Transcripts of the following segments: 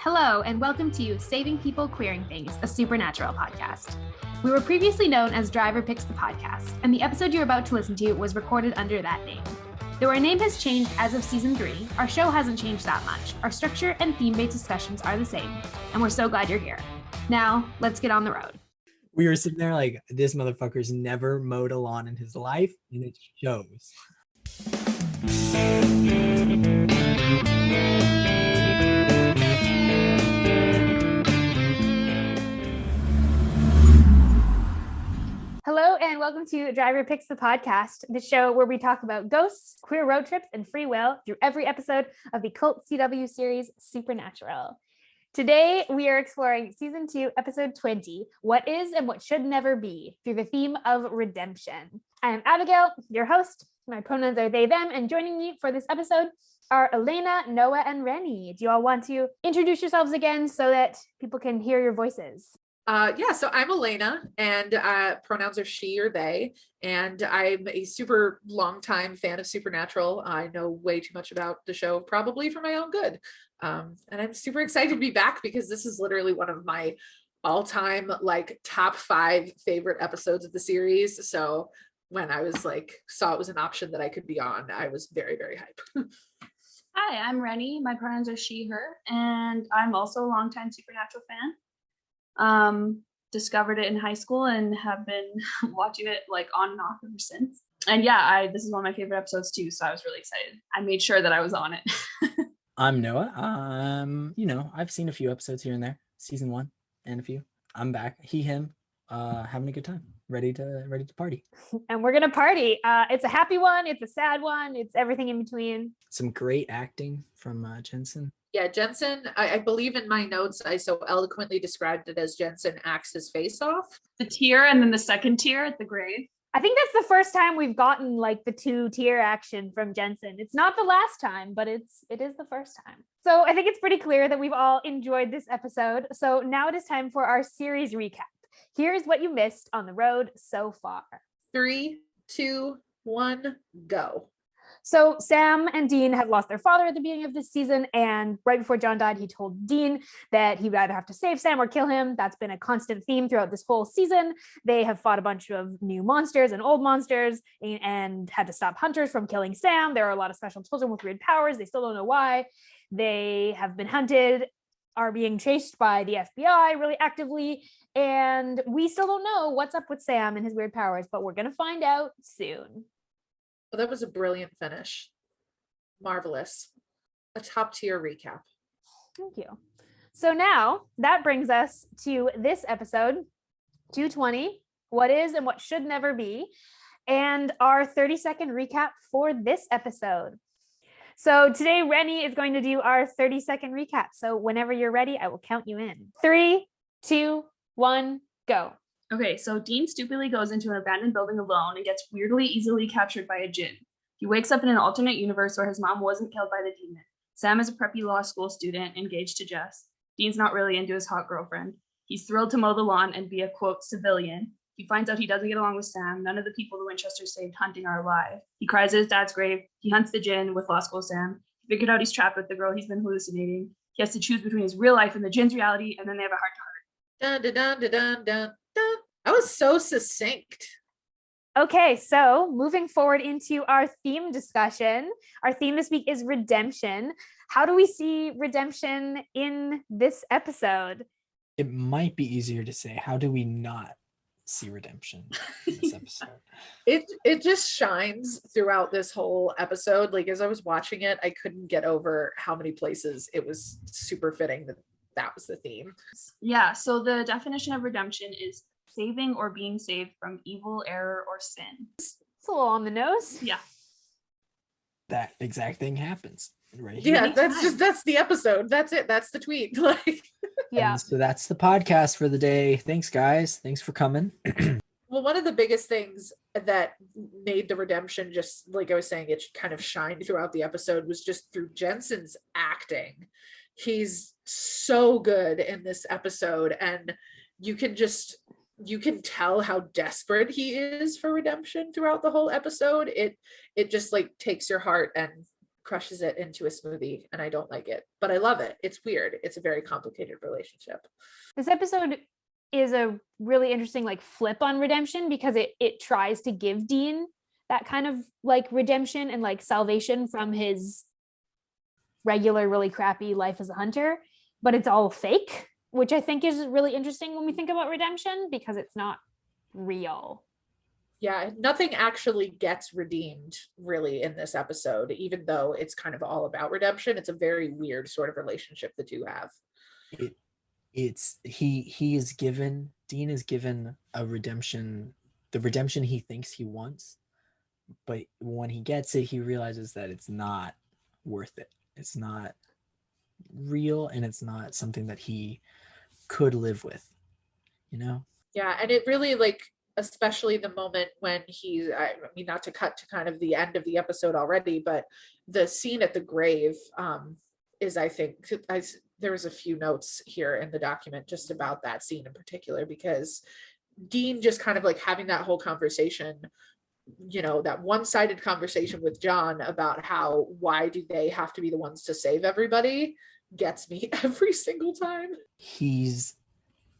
Hello, and welcome to Saving People, Queering Things, a Supernatural podcast. We were previously known as Driver Picks the Podcast, and the episode you're about to listen to was recorded under that name. Though our name has changed as of season 3, our show hasn't changed that much. Our structure and theme-based discussions are the same, and we're so glad you're here. Now, let's get on the road. We were sitting there like, this motherfucker's never mowed a lawn in his life, and it shows. Hello, and welcome to Driver Picks the Podcast, the show where we talk about ghosts, queer road trips, and free will through every episode of the cult CW series Supernatural. Today, we are exploring season 2, episode 20, What Is and What Should Never Be, through the theme of redemption. I am Abigail, your host. My pronouns are they, them, and joining me for this episode are Elayna, Noah, and Renny. Do you all want to introduce yourselves again so that people can hear your voices? So I'm Elayna, and pronouns are she or they, and I'm a super long time fan of Supernatural. I know way too much about the show, probably for my own good. And I'm super excited to be back because this is literally one of my all-time top 5 favorite episodes of the series. So when I was saw it was an option that I could be on, I was very, very hyped. Hi, I'm Renny. My pronouns are she, her, and I'm also a longtime Supernatural fan. Discovered it in high school and have been watching it on and off ever since. And yeah, this is one of my favorite episodes too, so I was really excited. I made sure that I was on it. I'm Noah. I've seen a few episodes here and there, season 1 and a few. I'm back. He, him, having a good time, ready to party. And we're gonna party. It's a happy one, it's a sad one, it's everything in between. Some great acting from Jensen. Yeah, Jensen, I believe in my notes, I so eloquently described it as Jensen acts his face off. The tear and then the second tear at the grave. I think that's the first time we've gotten the 2-tier action from Jensen. It's not the last time, but it is the first time. So I think it's pretty clear that we've all enjoyed this episode. So now it is time for our series recap. Here's what you missed on the road so far. 3, 2, 1, go. So Sam and Dean had lost their father at the beginning of this season, and right before John died, he told Dean that he would either have to save Sam or kill him. That's been a constant theme throughout this whole season. They have fought a bunch of new monsters and old monsters and had to stop hunters from killing Sam. There are a lot of special children with weird powers. They still don't know why. They have been hunted, are being chased by the FBI really actively, and we still don't know what's up with Sam and his weird powers, but we're going to find out soon. Well, that was a brilliant finish. Marvelous. A top tier recap. Thank you. So now that brings us to this episode, 220, What Is and What Should Never Be, and our 30-second recap for this episode. So today, Renny is going to do our 30-second recap. So whenever you're ready, I will count you in. 3, 2, 1, go. Okay, so Dean stupidly goes into an abandoned building alone and gets weirdly easily captured by a djinn. He wakes up in an alternate universe where his mom wasn't killed by the demon. Sam is a preppy law school student engaged to Jess. Dean's not really into his hot girlfriend. He's thrilled to mow the lawn and be a, quote, civilian. He finds out he doesn't get along with Sam. None of the people the Winchesters saved hunting are alive. He cries at his dad's grave. He hunts the djinn with law school Sam. He figured out he's trapped with the girl he's been hallucinating. He has to choose between his real life and the djinn's reality, and then they have a heart-to-heart. Dun, dun, dun, dun, dun, dun. That was so succinct. Okay, so moving forward into our theme discussion. Our theme this week is redemption. How do we see redemption in this episode? It might be easier to say, how do we not see redemption in this episode? It just shines throughout this whole episode. As I was watching it, I couldn't get over how many places it was super fitting that was the theme. Yeah, so the definition of redemption is saving or being saved from evil, error, or sin. It's a little on the nose. Yeah. That exact thing happens right here. Yeah, that's the episode. That's it. That's the tweet. Yeah. And so that's the podcast for the day. Thanks, guys. Thanks for coming. Well, one of the biggest things that made the redemption, just like I was saying, it kind of shined throughout the episode, was just through Jensen's acting. He's so good in this episode, and you can tell how desperate he is for redemption throughout the whole episode. It just takes your heart and crushes it into a smoothie, and I don't like it, but I love it. It's weird. It's a very complicated relationship. This episode is a really interesting like flip on redemption, because it tries to give Dean that kind of like redemption and like salvation from his regular really crappy life as a hunter, but it's all fake, which I think is really interesting when we think about redemption, because it's not real. Yeah, nothing actually gets redeemed really in this episode, even though it's kind of all about redemption. It's a very weird sort of relationship the two have. Dean is given a redemption, the redemption he thinks he wants, but when he gets it, he realizes that it's not worth it. It's not real, and it's not something that he could live with, you know? Yeah, and it really like, especially the moment when I mean, not to cut to kind of the end of the episode already, but the scene at the grave is, I think, there was a few notes here in the document just about that scene in particular, because Dean just kind of like having that whole conversation, you know, that one-sided conversation with John about why do they have to be the ones to save everybody, gets me every single time. He's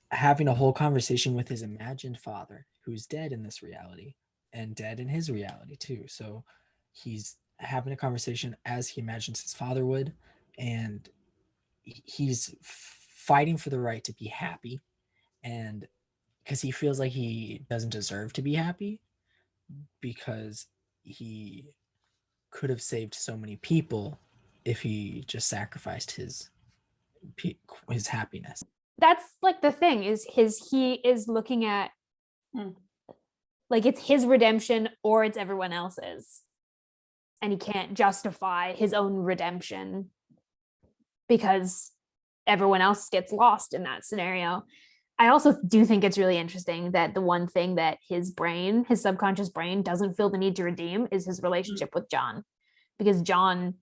having a whole conversation with his imagined father, who's dead in this reality and dead in his reality too. So he's having a conversation as he imagines his father would, and he's fighting for the right to be happy, and because he feels like he doesn't deserve to be happy, because he could have saved so many people if he just sacrificed his happiness. That's like the thing is he is looking at like it's his redemption or it's everyone else's, and he can't justify his own redemption because everyone else gets lost in that scenario. I also do think it's really interesting that the one thing that his subconscious brain doesn't feel the need to redeem is his relationship with John, because John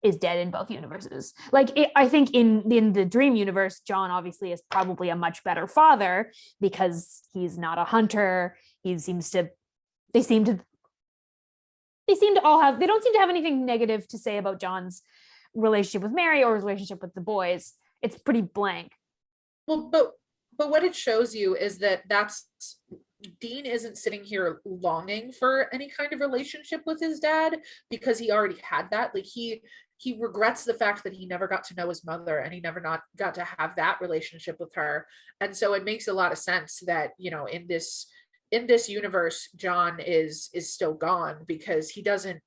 is dead in both universes. I think in the dream universe, John obviously is probably a much better father because he's not a hunter. They don't seem to have anything negative to say about John's relationship with Mary or his relationship with the boys. It's pretty blank. Well, but what it shows you is that Dean isn't sitting here longing for any kind of relationship with his dad, because he already had that. Like he regrets the fact that he never got to know his mother, and he never got to have that relationship with her. And so it makes a lot of sense that, you know, in this universe, John is still gone, because he doesn't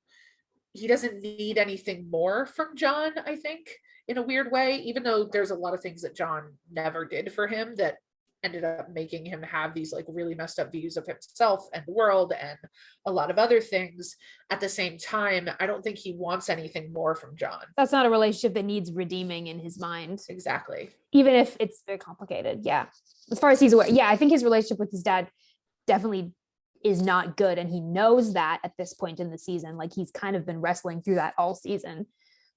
need anything more from John, I think, in a weird way, even though there's a lot of things that John never did for him that ended up making him have these like really messed up views of himself and the world and a lot of other things. At the same time, I don't think he wants anything more from John. That's not a relationship that needs redeeming in his mind. Exactly. Even if it's very complicated. Yeah. As far as he's aware. Yeah, I think his relationship with his dad definitely is not good. And he knows that at this point in the season. Like he's kind of been wrestling through that all season.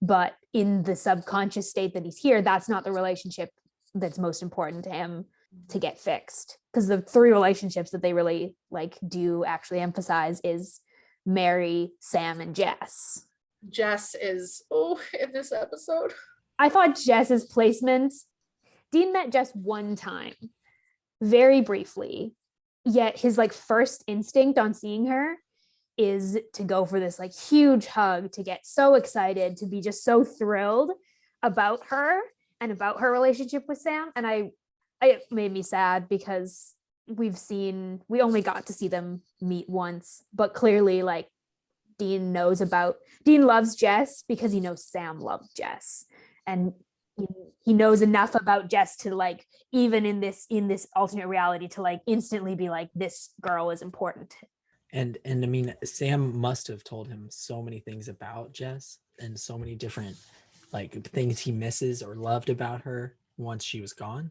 But in the subconscious state that he's here, that's not the relationship that's most important to him to get fixed, because the three relationships that they really like do actually emphasize is Mary, Sam, and Jess. Jess is in this episode, I thought Jess's placement, Dean met Jess one time, very briefly, yet his like first instinct on seeing her is to go for this like huge hug, to get so excited, to be just so thrilled about her and about her relationship with Sam. And it made me sad, because we only got to see them meet once, but clearly like Dean loves Jess because he knows Sam loved Jess, and he knows enough about Jess to like, even in this alternate reality, to like instantly be like, this girl is important. And I mean, Sam must have told him so many things about Jess and so many different like things he misses or loved about her once she was gone.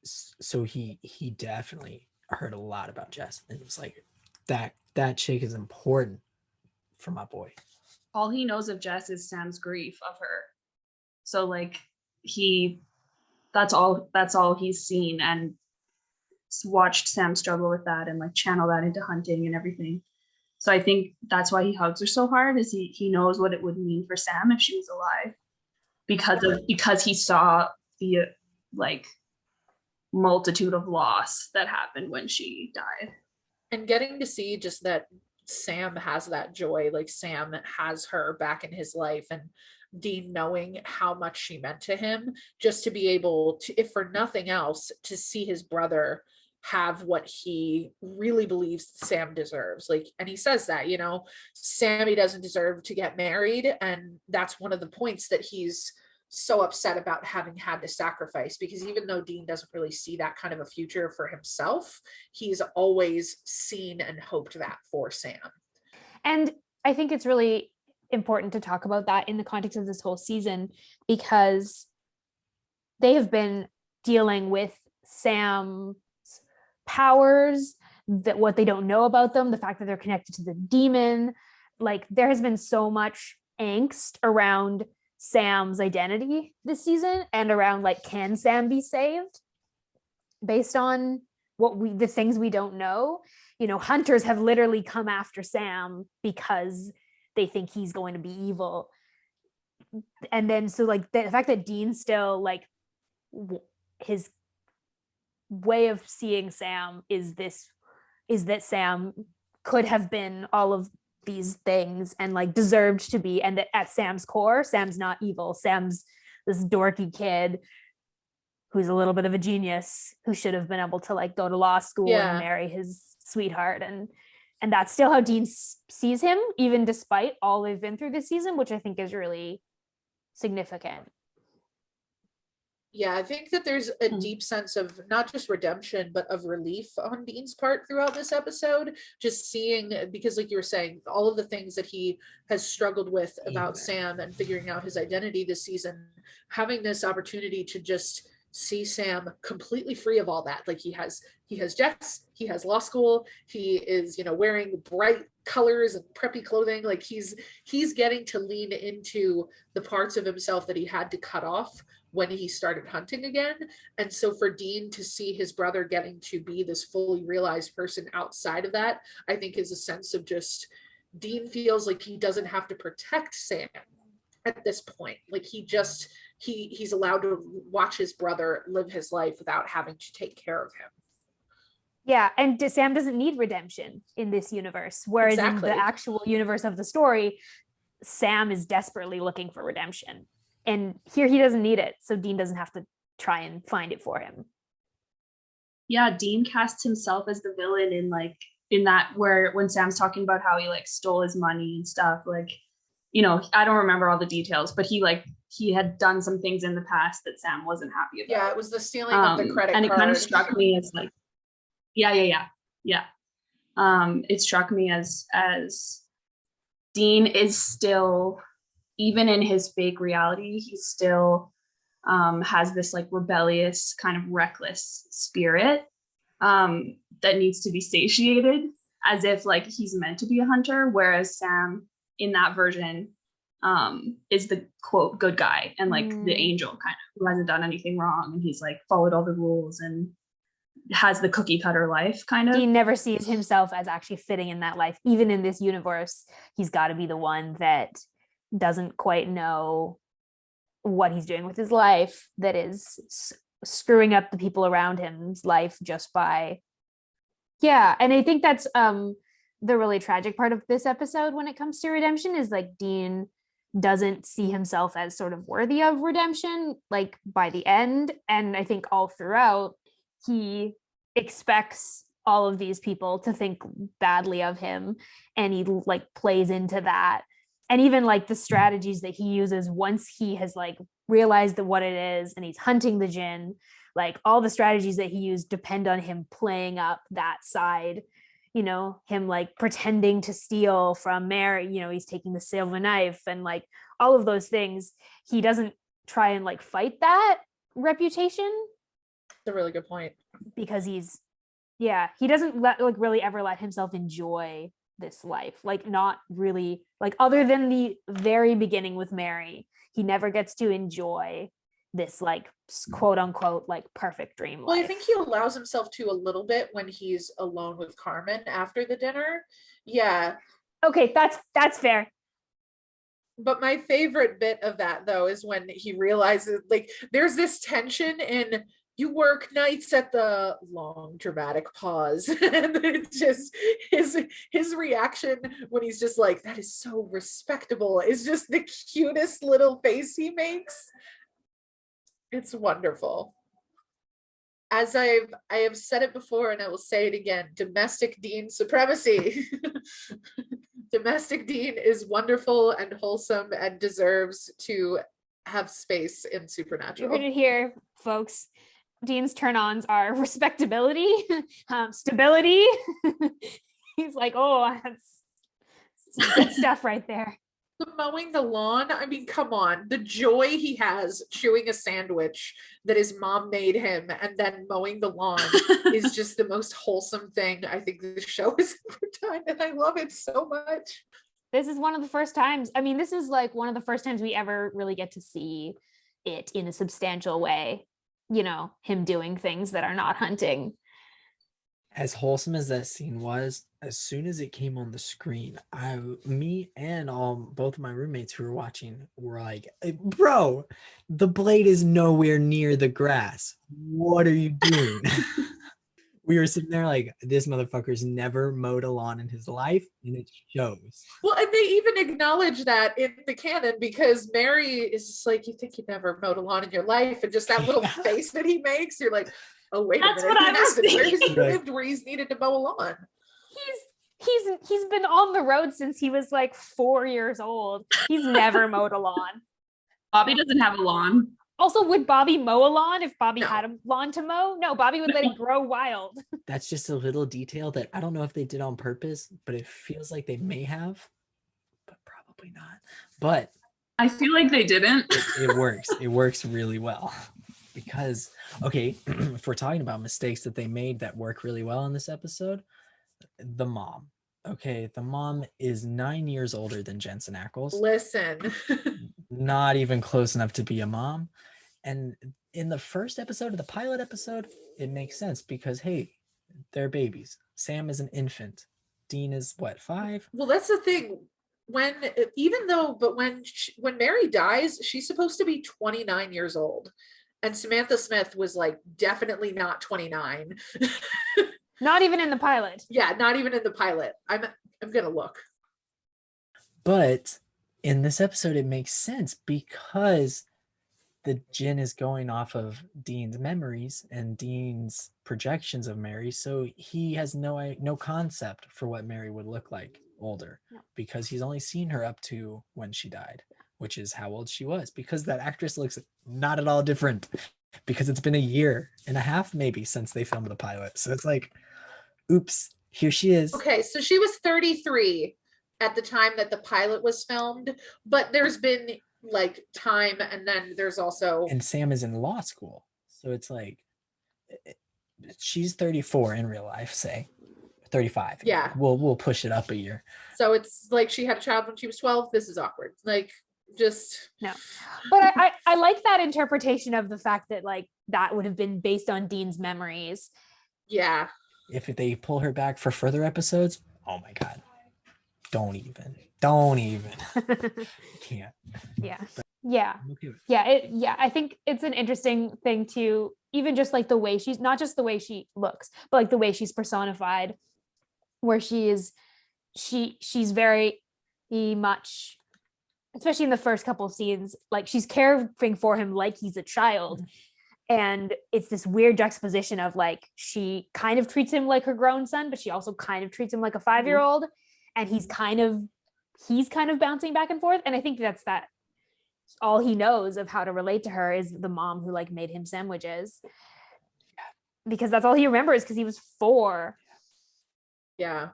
So he definitely heard a lot about Jess, and it was like, that chick is important for my boy. All he knows of Jess is Sam's grief of her. So like that's all he's seen, and watched Sam struggle with that and like channel that into hunting and everything. So I think that's why he hugs her so hard, is he knows what it would mean for Sam if she was alive, because he saw the like multitude of loss that happened when she died. And getting to see just that Sam has that joy, like Sam has her back in his life, and Dean knowing how much she meant to him, just to be able to, if for nothing else, to see his brother have what he really believes Sam deserves. Like, and he says that, you know, Sammy doesn't deserve to get married. And that's one of the points that he's so upset about having had to sacrifice, because even though Dean doesn't really see that kind of a future for himself, he's always seen and hoped that for Sam. And I think it's really important to talk about that in the context of this whole season, because they have been dealing with Sam's powers, that what they don't know about them, the fact that they're connected to the demon. Like, there has been so much angst around Sam's identity this season, and around like, can Sam be saved based on the things we don't know. You know, hunters have literally come after Sam because they think he's going to be evil. And then so like the fact that Dean still, like, his way of seeing Sam is that Sam could have been all of these things and like deserved to be, and that at Sam's core, Sam's not evil. Sam's this dorky kid who's a little bit of a genius, who should have been able to like go to law school and marry his sweetheart, and that's still how Dean sees him, even despite all they've been through this season, which I think is really significant. Yeah, I think that there's a deep sense of not just redemption, but of relief on Dean's part throughout this episode. Just seeing, because like you were saying, all of the things that he has struggled with about Sam and figuring out his identity this season, having this opportunity to just see Sam completely free of all that. Like, he has Jess, he has law school, he is, you know, wearing bright colors and preppy clothing. Like, he's getting to lean into the parts of himself that he had to cut off when he started hunting again. And so for Dean to see his brother getting to be this fully realized person outside of that, I think is a sense of just, Dean feels like he doesn't have to protect Sam at this point. Like, he's allowed to watch his brother live his life without having to take care of him. Yeah, and Sam doesn't need redemption in this universe, whereas in the actual universe of the story, Sam is desperately looking for redemption. And here he doesn't need it, so Dean doesn't have to try and find it for him. Yeah, Dean casts himself as the villain in that, where when Sam's talking about how he like stole his money and stuff, like, you know, I don't remember all the details, but he had done some things in the past that Sam wasn't happy about. Yeah, it was the stealing of the credit card. And it kind of struck me as like, yeah. It struck me as Dean is still, even in his fake reality, he still has this like rebellious, kind of reckless spirit that needs to be satiated, as if like he's meant to be a hunter, whereas Sam in that version is the quote good guy and like the angel kind of, who hasn't done anything wrong, and he's like followed all the rules and has the cookie cutter life kind of. Dean never sees himself as actually fitting in that life. Even in this universe, he's got to be the one that doesn't quite know what he's doing with his life, that is screwing up the people around him's life just by, and I think that's the really tragic part of this episode when it comes to redemption, is like Dean doesn't see himself as sort of worthy of redemption, like by the end. And I think all throughout, he expects all of these people to think badly of him, and he like plays into that. And even like the strategies that he uses once he has like realized that what it is and he's hunting the djinn, like all the strategies that he used depend on him playing up that side, you know, him like pretending to steal from Mary, you know, he's taking the silver knife and like all of those things. He doesn't try and like fight that reputation. That's a really good point. Because he doesn't really ever let himself enjoy this life, like not really, like other than the very beginning with Mary, he never gets to enjoy this like quote unquote like perfect dream life. Well, I think he allows himself to a little bit when he's alone with Carmen after the dinner. Yeah, Okay, that's fair. But my favorite bit of that though is when he realizes, like, there's this tension in you work nights at the long dramatic pause. And it's just his reaction when he's just like, that is so respectable, is just the cutest little face he makes. It's wonderful. As I have said it before and I will say it again, domestic Dean supremacy. Domestic Dean is wonderful and wholesome and deserves to have space in You Supernatural. heard it here, folks. Dean's turn-ons are respectability, stability. He's like, oh, that's some good stuff right there. The mowing the lawn, I mean, come on. The joy he has chewing a sandwich that his mom made him and then mowing the lawn is just the most wholesome thing I think the show has ever done. And I love it so much. This is one of the first times. I mean, this is like one of the first times we ever really get to see it in a substantial way. You know, him doing things that are not hunting. As wholesome as that scene was, as soon as it came on the screen, me and both of my roommates who were watching were like, bro, the blade is nowhere near the grass. What are you doing? We were sitting there like, this motherfucker's never mowed a lawn in his life, and it shows. Well, and they even acknowledge that in the canon because Mary is just like, you think you never mowed a lawn in your life, and just that little face that he makes, you're like, oh, wait That's a minute. what I was He's thinking. lived where he's needed to mow a lawn. He's been on the road since he was like 4 years old. He's never mowed a lawn. Bobby doesn't have a lawn. Also, would Bobby mow a lawn if Bobby No. had a lawn to mow? No, Bobby would let it grow wild. That's just a little detail that I don't know if they did on purpose, but it feels like they may have, but probably not. But I feel like they didn't. it works. It works really well. Because, okay, if we're talking about mistakes that they made that work really well in this episode, the mom. Okay, the mom is 9 years older than Jensen Ackles. Listen. Not even close enough to be a mom. And in the first episode of the pilot episode, it makes sense because, hey, they're babies. Sam is an infant. Dean is what, 5? Well, that's the thing. When Mary dies, she's supposed to be 29 years old. And Samantha Smith was like definitely not 29. Not even in the pilot. Yeah, not even in the pilot. I'm gonna look. But in this episode, it makes sense because the Jinn is going off of Dean's memories and Dean's projections of Mary. So he has no concept for what Mary would look like older because he's only seen her up to when she died, which is how old she was, because that actress looks not at all different because it's been 1.5 years maybe since they filmed the pilot. So it's like, oops, here she is. Okay, so she was 33 at the time that the pilot was filmed, but there's been like time, and then there's also, and Sam is in law school, so it's like she's 34 in real life, say 35. Yeah, we'll push it up 1 year. So it's like she had a child when she was 12. This is awkward. Like, just no. But I like that interpretation of the fact that like that would have been based on Dean's memories. Yeah. If they pull her back for further episodes, oh my god, don't even can't. Yeah. Yeah. I'm okay with it. Yeah. I think it's an interesting thing to even just like the way she's, not just the way she looks, but like the way she's personified, where she's very much, especially in the first couple of scenes, like she's caring for him like he's a child. And it's this weird juxtaposition of like, she kind of treats him like her grown son, but she also kind of treats him like a 5-year-old. And he's kind of bouncing back and forth. And I think that's all he knows of how to relate to her is the mom who like made him sandwiches, because that's all he remembers because he was 4. Yeah.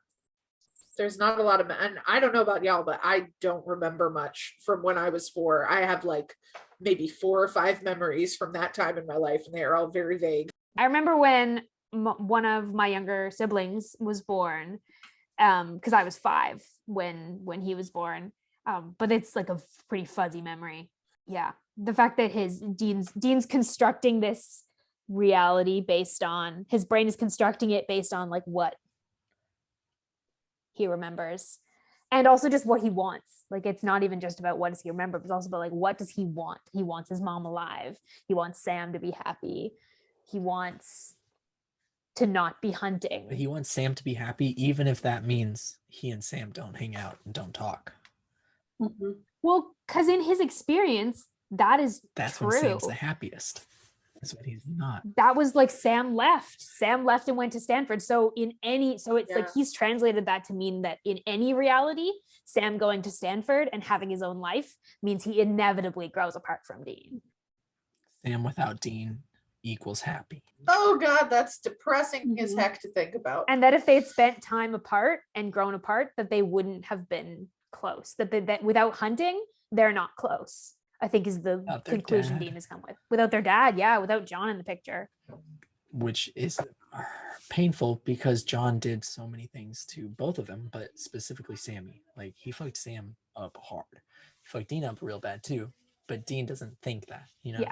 There's not a lot of, and I don't know about y'all, but I don't remember much from when I was 4. I have like maybe 4 or 5 memories from that time in my life, and they are all very vague. I remember when one of my younger siblings was born, because I was 5 when he was born, but it's like a pretty fuzzy memory. Yeah, the fact that Dean's constructing this reality based on, his brain is constructing it based on like what he remembers, And also just what he wants. Like, it's not even just about what does he remember, but it's also about like, what does he want? He wants his mom alive. He wants Sam to be happy. He wants to not be hunting. But he wants Sam to be happy, even if that means he and Sam don't hang out and don't talk. Mm-hmm. Well, because in his experience, that's true. When Sam's the happiest. That's when he's not. That was like Sam left and went to Stanford. So it's like he's translated that to mean that in any reality, Sam going to Stanford and having his own life means he inevitably grows apart from Dean. Sam without Dean equals happy. Oh God, that's depressing as heck to think about. And that if they'd spent time apart and grown apart, that they wouldn't have been close. That without hunting, they're not close, I think, is the conclusion Dean has come with. Without their dad, without John in the picture. Which is painful because John did so many things to both of them, but specifically Sammy. Like, he fucked Sam up hard. He fucked Dean up real bad too, but Dean doesn't think that,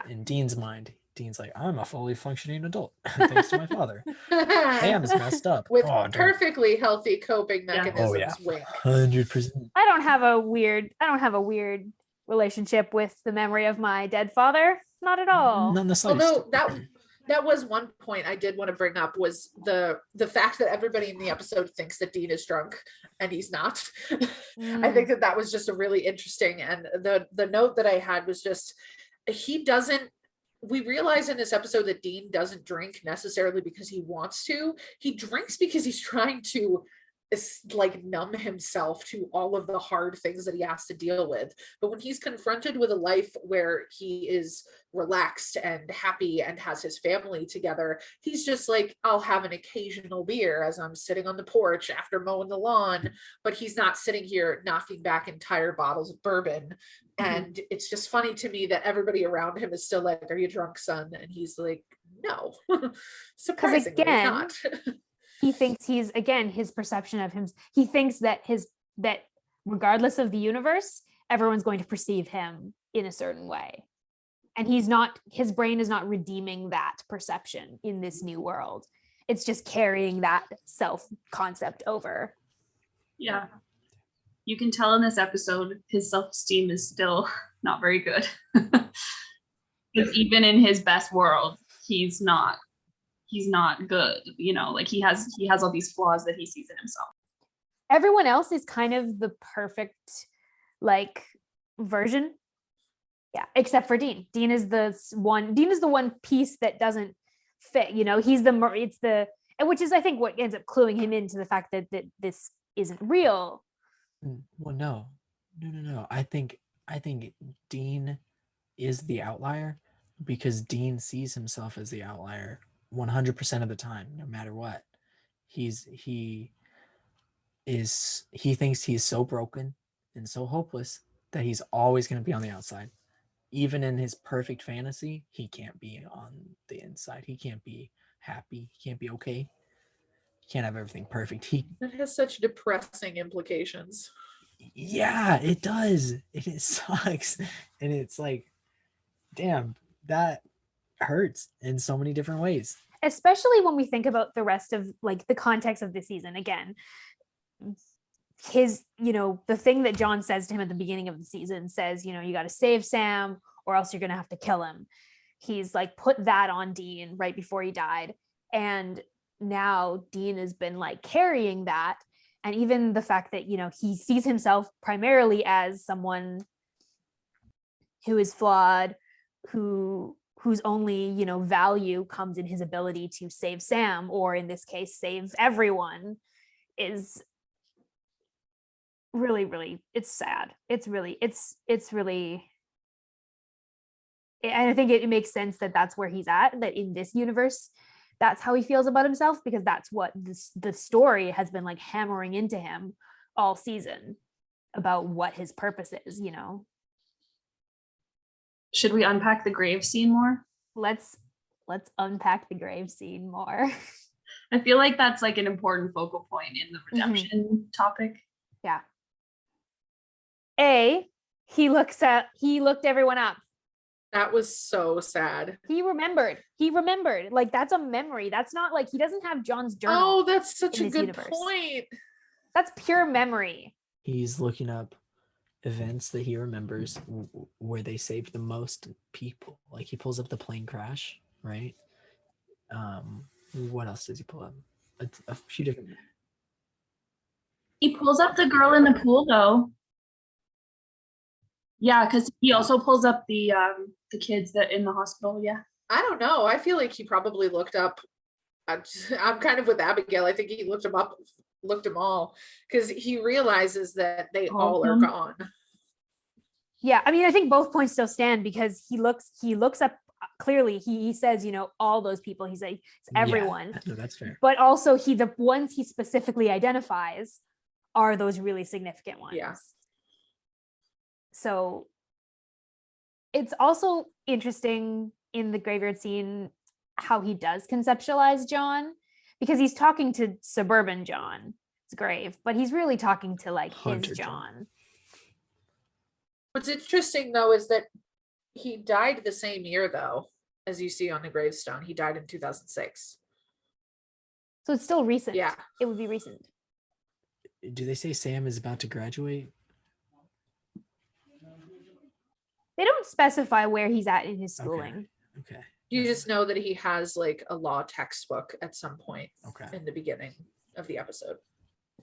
in Dean's mind. Dean's like, I'm a fully functioning adult thanks to my father. Sam's messed up with perfectly healthy coping mechanisms. 100%. I don't have a weird relationship with the memory of my dead father. Not at all. Not in the slightest. Although that was one point I did want to bring up, was the fact that everybody in the episode thinks that Dean is drunk and he's not. I think that was just a really interesting, and the note that I had was just, we realize in this episode that Dean doesn't drink necessarily because he wants to. He drinks because he's trying to like numb himself to all of the hard things that he has to deal with. But when he's confronted with a life where he is relaxed and happy and has his family together, he's just like, I'll have an occasional beer as I'm sitting on the porch after mowing the lawn, but he's not sitting here knocking back entire bottles of bourbon. And it's just funny to me that everybody around him is still like, are you drunk, son? And he's like, no. Surprisingly not. He thinks his perception of him, he thinks that that regardless of the universe, everyone's going to perceive him in a certain way. And his brain is not redeeming that perception in this new world. It's just carrying that self-concept over. Yeah. You can tell in this episode, his self-esteem is still not very good. Because even in his best world, he's not good, like he has all these flaws that he sees in himself. Everyone else is kind of the perfect like version, except for Dean. Dean is the one piece that doesn't fit. He's which is, I think, what ends up cluing him into the fact that this isn't real. Well, no. I think Dean is the outlier because Dean sees himself as the outlier 100% of the time, no matter what. He thinks he's so broken and so hopeless that he's always going to be on the outside. Even in his perfect fantasy, he can't be on the inside. He can't be happy. He can't be okay. He can't have everything perfect. That has such depressing implications. Yeah, it does. It sucks. And it's like, damn, that hurts in so many different ways, especially when we think about the rest of like the context of the season. Again, his the thing that John says to him at the beginning of the season says, you got to save Sam or else you're gonna have to kill him. He's like put that on Dean right before he died, and now Dean has been like carrying that. And even the fact that he sees himself primarily as someone who is flawed, whose only value comes in his ability to save Sam, or in this case save everyone, is really, really, it's sad. It's really and I think it makes sense that that's where he's at, that in this universe that's how he feels about himself, because that's what the story has been like hammering into him all season about what his purpose is. Should we unpack the grave scene more? Let's unpack the grave scene more. I feel like that's like an important focal point in the redemption topic. Yeah. He looked everyone up. That was so sad. He remembered. Like, that's a memory. That's not like, he doesn't have John's journal. Oh, that's such a good universe. point. That's pure memory. He's looking up events that he remembers where they saved the most people. Like he pulls up the plane crash, right? What else does he pull up? A few different. He pulls up the girl in the pool though. Yeah, because he also pulls up the kids that in the hospital. Yeah. I don't know. I feel like he probably looked up. I'm kind of with Abigail. I think he looked them all, because he realizes that they all are gone. Yeah, I mean, I think both points still stand, because he looks up clearly. He says, all those people. He's like, it's everyone. Yeah, no, that's fair. But also the ones he specifically identifies are those really significant ones. Yeah. So it's also interesting in the graveyard scene how he does conceptualize John, because he's talking to suburban John's grave, but he's really talking to like Hunter his John. What's interesting though is that he died the same year though, as you see on the gravestone. He died in 2006. So it's still recent. Yeah. It would be recent. Do they say Sam is about to graduate? They don't specify where he's at in his schooling. Okay. You just know that he has like a law textbook at some point in the beginning of the episode.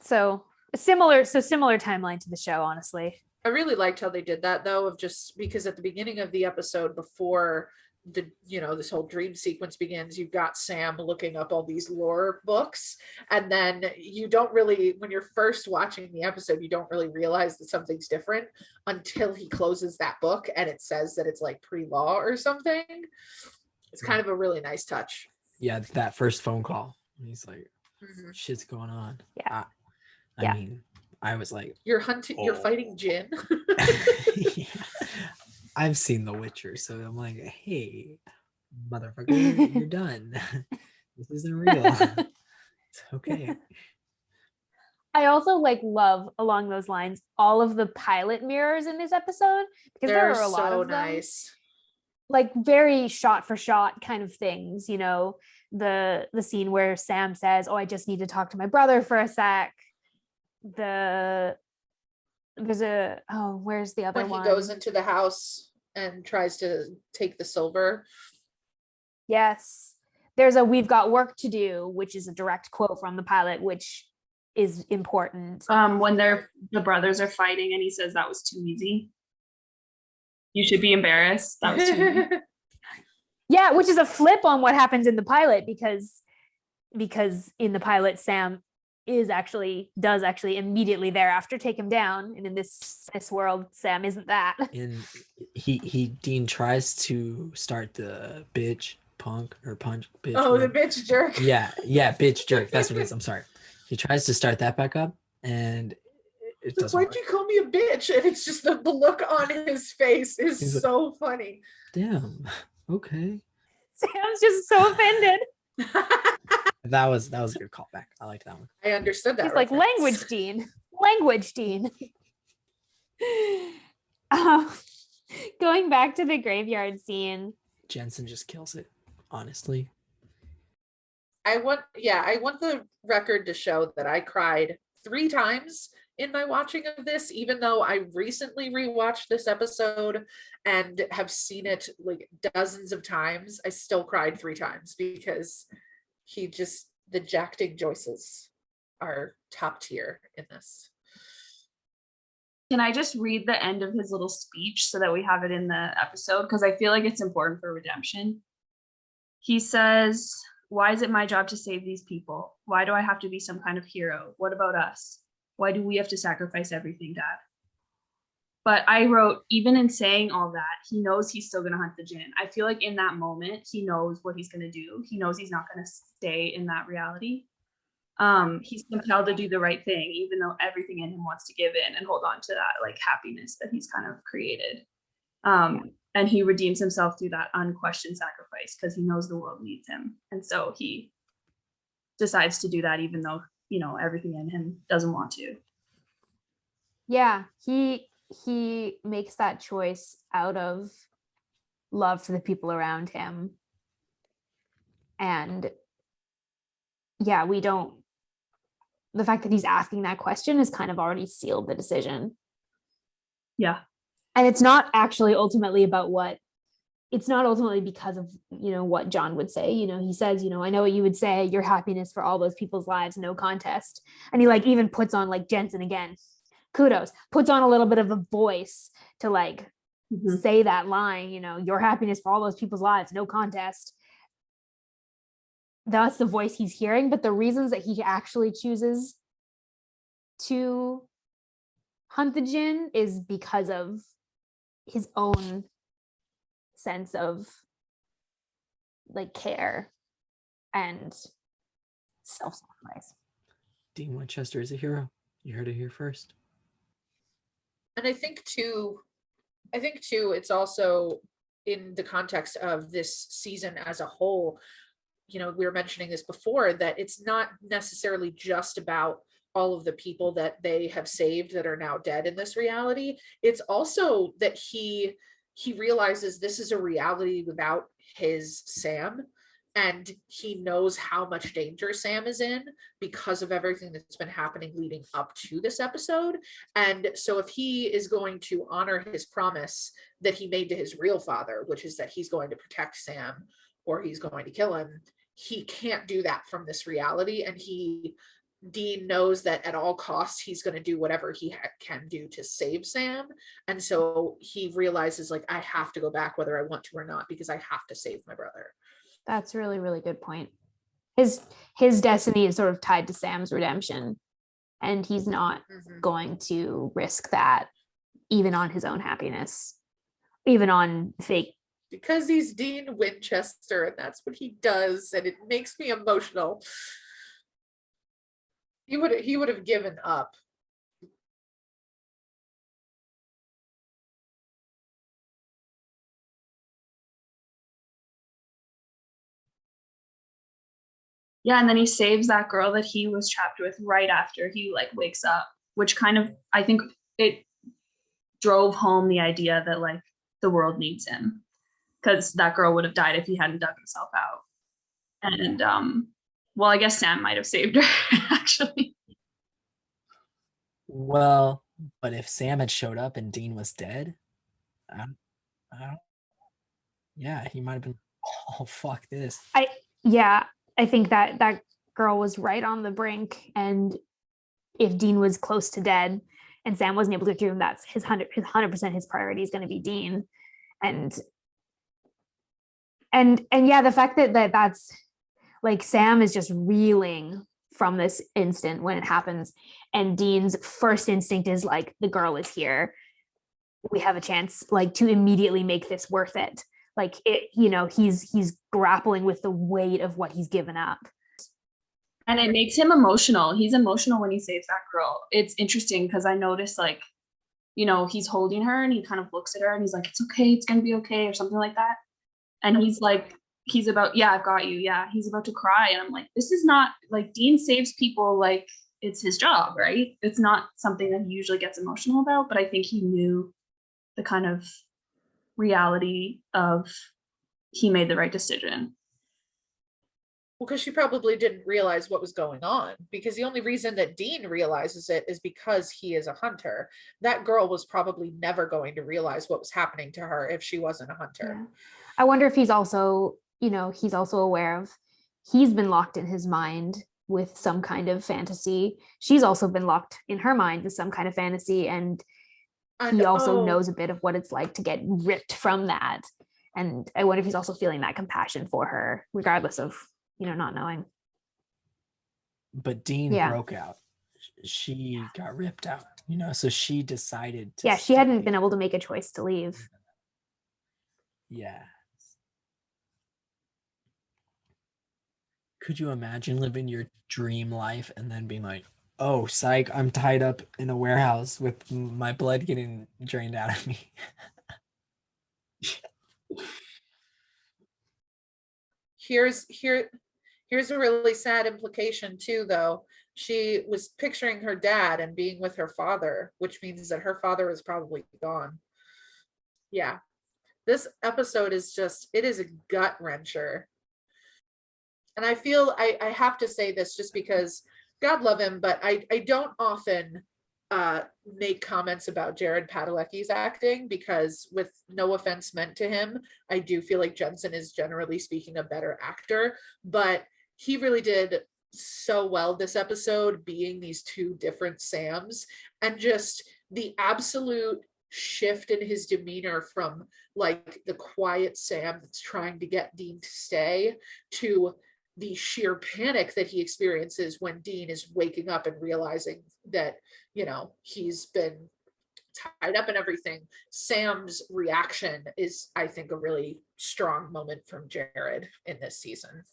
So similar timeline to the show, honestly. I really liked how they did that though, of just because at the beginning of the episode, before this whole dream sequence begins, you've got Sam looking up all these lore books, and then you don't really, when you're first watching the episode, you don't really realize that something's different until he closes that book and it says that it's like pre-law or something. It's kind of a really nice touch. Yeah, that first phone call, he's like, shit's going on. Yeah. I mean, I was like, you're fighting Jin. Yeah. I've seen The Witcher, so I'm like, hey, motherfucker, you're done. This isn't real. It's okay. I also love, along those lines, all of the pilot mirrors in this episode, because there are a lot of them. Nice. Like very shot for shot kind of things, the scene where Sam says, "Oh, I just need to talk to my brother for a sec." Where's the other one? When he goes into the house and tries to take the silver. Yes. There's "We've got work to do," which is a direct quote from the pilot, which is important. When the brothers are fighting and he says that was too easy. You should be embarrassed. That was too easy. Yeah, which is a flip on what happens in the pilot, because in the pilot, Sam does actually immediately thereafter take him down, and in this world, Sam isn't that. And Dean tries to start the bitch punch. Oh, the bitch jerk. Yeah, bitch jerk. That's what it is. I'm sorry. He tries to start that back up, and it doesn't. Why'd you call me a bitch? And it's just the look on his face is so funny. Damn. Okay. Sam's just so offended. That was a good callback. I liked that one. I understood that. He's like, language, Dean. Going back to the graveyard scene. Jensen just kills it, honestly. I want the record to show that I cried 3 times in my watching of this, even though I recently rewatched this episode and have seen it like dozens of times. I still cried 3 times because the Jack-Dig Joyces are top tier in this. Can I just read the end of his little speech so that we have it in the episode? Because I feel like it's important for redemption. He says, "Why is it my job to save these people? Why do I have to be some kind of hero? What about us? Why do we have to sacrifice everything, Dad?" But I wrote, even in saying all that, he knows he's still going to hunt the Jinn. I feel like in that moment, he knows what he's going to do. He knows he's not going to stay in that reality. He's compelled to do the right thing, even though everything in him wants to give in and hold on to that like happiness that he's kind of created. And he redeems himself through that unquestioned sacrifice because he knows the world needs him. And so he decides to do that, even though, everything in him doesn't want to. Yeah, he makes that choice out of love for the people around him. And yeah, we don't the fact that he's asking that question has kind of already sealed the decision. Yeah. And it's not actually ultimately about what, it's not ultimately because of, you know, what John would say. You know, he says, you know, I know what you would say, your happiness for all those people's lives, no contest. And he like even puts on, like, Jensen again, kudos, puts on a little bit of a voice to like say that line, you know, your happiness for all those people's lives, no contest. That's the voice he's hearing, but the reasons that he actually chooses to hunt the djinn is because of his own sense of like care and self-sacrifice. Dean Winchester is a hero. You heard it here first. And I think too, it's also in the context of this season as a whole. You know, we were mentioning this before, that it's not necessarily just about all of the people that they have saved that are now dead in this reality. It's also that he realizes this is a reality without his Sam, and he knows how much danger Sam is in because of everything that's been happening leading up to this episode. And so if he is going to honor his promise that he made to his real father, which is that he's going to protect Sam or he's going to kill him, he can't do that from this reality. And Dean knows that at all costs, he's going to do whatever he can do to save Sam. And so he realizes, like, I have to go back whether I want to or not, because I have to save my brother. That's a really, really good point. His destiny is sort of tied to Sam's redemption, and he's not going to risk that, even on his own happiness, even on fake. Because he's Dean Winchester, and that's what he does, and it makes me emotional. He would have given up. Yeah, and then he saves that girl that he was trapped with right after he like wakes up, which kind of, I think it drove home the idea that like the world needs him, because that girl would have died if he hadn't dug himself out. And well, I guess Sam might have saved her actually. Well, but if Sam had showed up and Dean was dead, I don't, yeah, he might have been, oh, fuck this. I think that girl was right on the brink, and if Dean was close to dead and Sam wasn't able to do him, that's his 100% his priority is going to be Dean. And yeah, the fact that that's like Sam is just reeling from this instant when it happens, and Dean's first instinct is like, the girl is here, we have a chance like to immediately make this worth it. Like it, you know, he's grappling with the weight of what he's given up. And it makes him emotional. He's emotional when he saves that girl. It's interesting because I noticed, like, you know, he's holding her and he kind of looks at her and he's like, it's okay, it's gonna be okay, or something like that. And he's like, he's about, yeah, I've got you. Yeah, he's about to cry. And I'm like, this is not like, Dean saves people like it's his job, right? It's not something that he usually gets emotional about, but I think he knew the kind of reality of he made the right decision. Well, because she probably didn't realize what was going on, because the only reason that Dean realizes it is because he is a hunter. That girl was probably never going to realize what was happening to her if she wasn't a hunter. Yeah. I wonder if he's also, you know, he's also aware of, he's been locked in his mind with some kind of fantasy. She's also been locked in her mind with some kind of fantasy, and he also knows a bit of what it's like to get ripped from that. And I wonder if he's also feeling that compassion for her, regardless of, you know, not knowing. But Dean broke out. She got ripped out, you know, so she decided to she hadn't been able to make a choice to leave. Yeah. Could you imagine living your dream life and then being like, oh, psych, I'm tied up in a warehouse with my blood getting drained out of me? Here's a really sad implication too, though. She was picturing her dad and being with her father, which means that her father is probably gone. Yeah. This episode is just, it is a gut wrencher. And I feel I have to say this just because God love him, but I don't often make comments about Jared Padalecki's acting, because with no offense meant to him, I do feel like Jensen is generally speaking a better actor, but he really did so well this episode, being these two different Sams, and just the absolute shift in his demeanor from like the quiet Sam that's trying to get Dean to stay to the sheer panic that he experiences when Dean is waking up and realizing that, you know, he's been tied up and everything. Sam's reaction is, I think, a really strong moment from Jared in this season.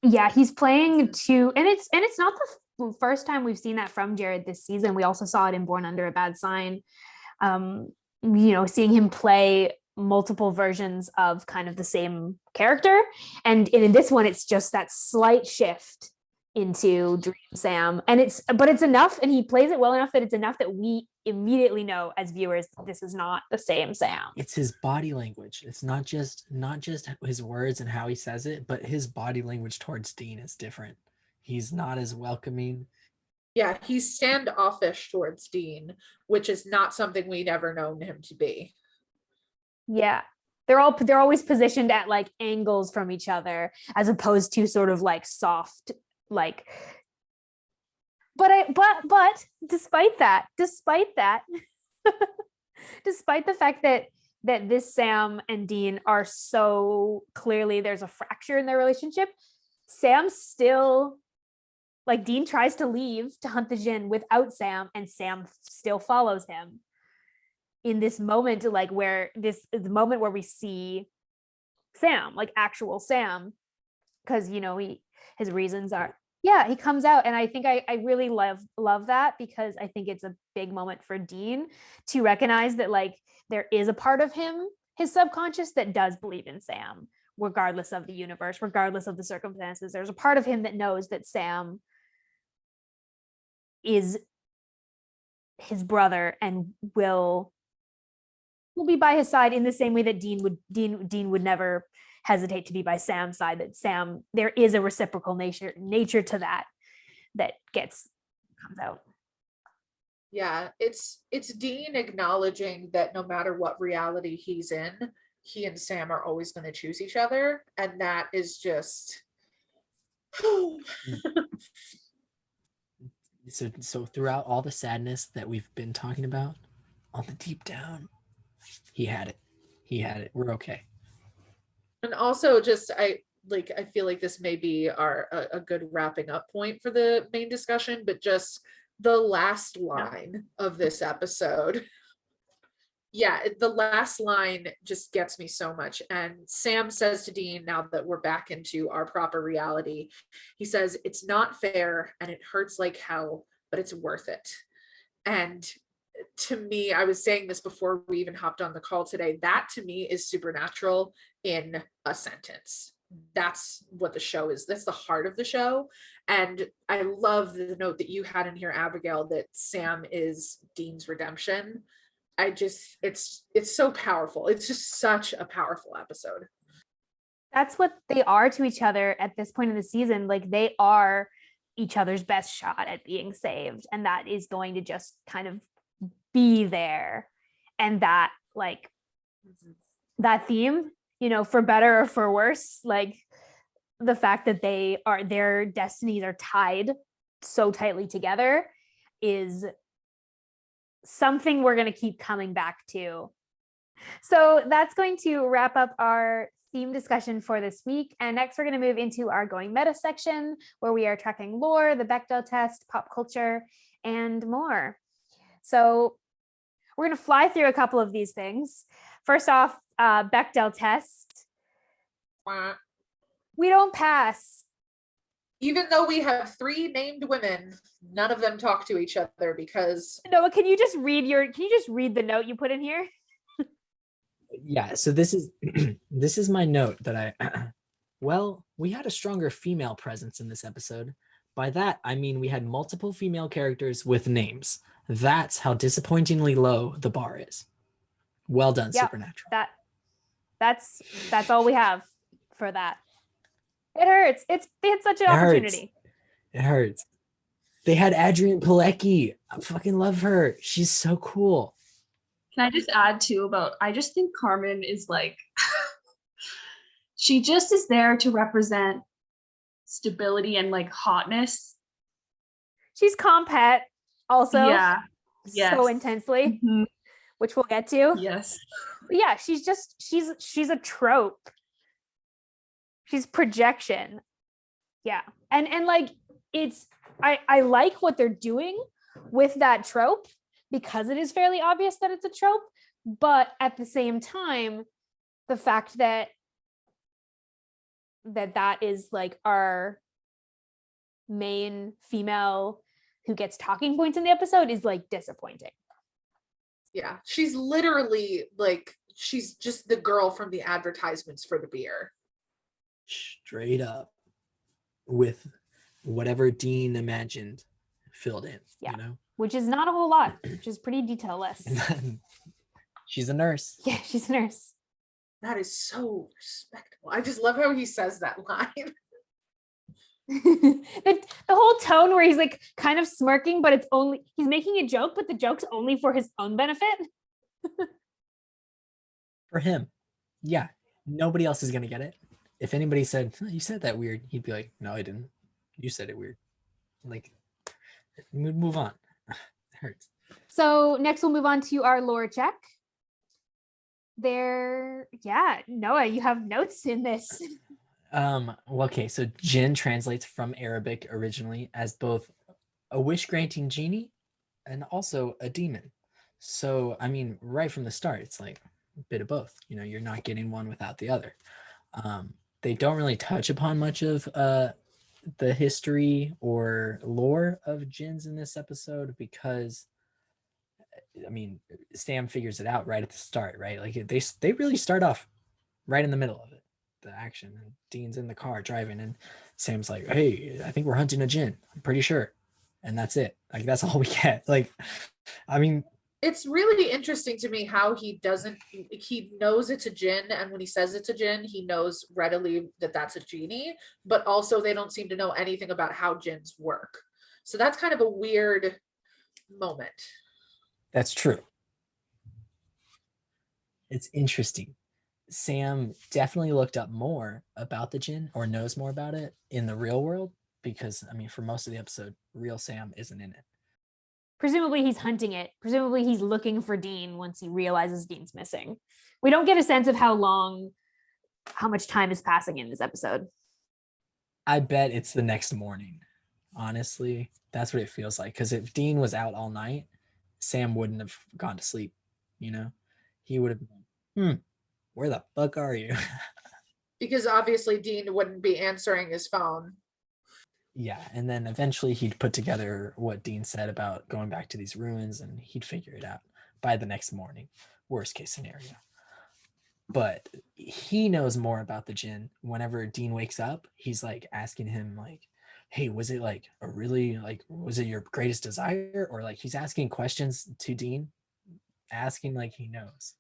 Yeah, he's playing to, and it's not the first time we've seen that from Jared this season. We also saw it in Born Under a Bad Sign. Seeing him play multiple versions of kind of the same character, and in this one it's just that slight shift into Dream Sam, and it's enough, and he plays it well enough that it's enough that we immediately know as viewers this is not the same Sam. It's his body language. It's not just his words and how he says it, but his body language towards Dean is different. He's not as welcoming. Yeah, he's standoffish towards Dean, which is not something we'd ever known him to be. Yeah, they're always positioned at like angles from each other, as opposed to sort of like soft, like. But despite that, despite the fact that this Sam and Dean are so clearly, there's a fracture in their relationship, Sam still, like, Dean tries to leave to hunt the Jinn without Sam, and Sam still follows him. In this moment, like, where this is the moment where we see Sam, like actual Sam, because his reasons are, yeah, he comes out, and I think I really love that, because I think it's a big moment for Dean to recognize that, like, there is a part of him, his subconscious, that does believe in Sam, regardless of the universe, regardless of the circumstances. There's a part of him that knows that Sam is his brother and will be by his side, in the same way that Dean would never hesitate to be by Sam's side. That Sam, there is a reciprocal nature to that comes out. Yeah, it's Dean acknowledging that no matter what reality he's in, he and Sam are always going to choose each other, and that is just so throughout all the sadness that we've been talking about, on the deep down, he had it. We're okay. And also, just I feel like this may be a good wrapping up point for the main discussion, but just the last line of this episode. Yeah, the last line just gets me so much. And Sam says to Dean, now that we're back into our proper reality, he says, "It's not fair and it hurts like hell, but it's worth it." And to me, I was saying this before we even hopped on the call today, that to me is Supernatural in a sentence. That's what the show is. That's the heart of the show. And I love the note that you had in here, Abigail, that Sam is Dean's redemption. It's so powerful. It's just such a powerful episode. That's what they are to each other at this point in the season. Like, they are each other's best shot at being saved, and that is going to just kind of be there. And that, like, that theme, for better or for worse, like, the fact that their destinies are tied so tightly together is something we're going to keep coming back to. So that's going to wrap up our theme discussion for this week. And next, we're going to move into our Going Meta section, where we are tracking lore, the Bechdel test, pop culture, and more. So we're going to fly through a couple of these things. First off, Bechdel test. We don't pass. Even though we have 3 named women, none of them talk to each other because... Noah, can you just read the note you put in here? Yeah, so this is my note that we had a stronger female presence in this episode. By that, I mean we had multiple female characters with names. That's how disappointingly low the bar is. Well done, Supernatural. That's all we have for that. It hurts. They had such an It hurts. opportunity. It hurts. They had Adrienne Pilecki. I fucking love her. She's so cool. Can I just add too I just think Carmen is like, she just is there to represent stability and like hotness. She's compat also. Yeah. Yes. So intensely, Mhm. which we'll get to. Yes. But yeah, she's a trope. She's projection. Yeah. And like I like what they're doing with that trope because it is fairly obvious that it's a trope, but at the same time, the fact that is like our main female who gets talking points in the episode is like disappointing. Yeah, she's literally like, she's just the girl from the advertisements for the beer. Straight up with whatever Dean imagined filled in, Yeah. you know? Which is not a whole lot, which is pretty detailless. She's a nurse. Yeah, she's a nurse. That is so respectable. I just love how he says that line. the whole tone where he's like kind of smirking, but it's only he's making a joke, but the joke's only for his own benefit. For him. Yeah. Nobody else is gonna get it. If anybody said, "Oh, you said that weird," he'd be like, "No, I didn't. You said it weird." Like, move on. It hurts. So next we'll move on to our lore check. Noah, you have notes in this. Well, okay, so Jinn translates from Arabic originally as both a wish-granting genie and also a demon. So, I mean, right from the start, it's like a bit of both. You know, you're not getting one without the other. They don't really touch upon much of the history or lore of jinns in this episode because, I mean, Sam figures it out right at the start, right? Like they really start off right in the middle of it, the action. And Dean's in the car driving, and Sam's like, "Hey, I think we're hunting a jinn. I'm pretty sure," and that's it. Like that's all we get. Like, I mean, It's really interesting to me how he knows it's a jinn, and when he says it's a jinn, he knows readily that that's a genie, but also they don't seem to know anything about how jinns work. So that's kind of a weird moment. that's true. It's interesting. Sam definitely looked up more about the jinn or knows more about it in the real world because, I mean, for most of the episode, real Sam isn't in it. Presumably he's hunting it. Presumably he's looking for Dean once he realizes Dean's missing. We don't get a sense of how much time is passing in this episode. I bet it's the next morning. Honestly, that's what it feels like. Because if Dean was out all night, Sam wouldn't have gone to sleep. You know, he would have been, where the fuck are you? Because obviously Dean wouldn't be answering his phone. Yeah, and then eventually he'd put together what Dean said about going back to these ruins, and he'd figure it out by the next morning. Worst case scenario. But he knows more about the jinn. Whenever Dean wakes up, he's like asking him like, "Hey, was it like a really was it your greatest desire?" Or like he's asking questions to Dean, asking like he knows.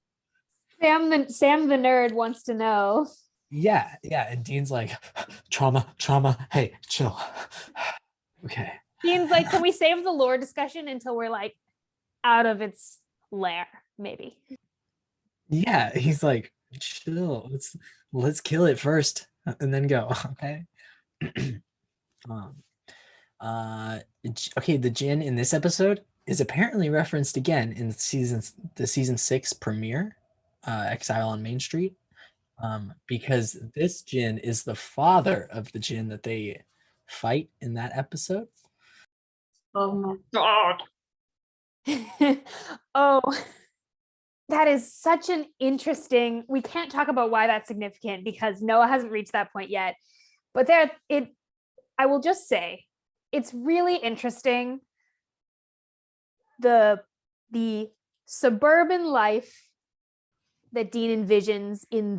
Sam the nerd wants to know. Yeah, and Dean's like, trauma, hey, chill. Okay. Dean's like, can we save the lore discussion until we're like out of its lair, maybe? Yeah, he's like, chill. Let's kill it first and then go. Okay. Okay, the jinn in this episode is apparently referenced again in the season 6 premiere, Exile on Main Street. Because this jinn is the father of the jinn that they fight in that episode. Oh my god. Oh, that is such an interesting. We can't talk about why that's significant because Noah hasn't reached that point yet. But I will just say, it's really interesting. The suburban life that Dean envisions in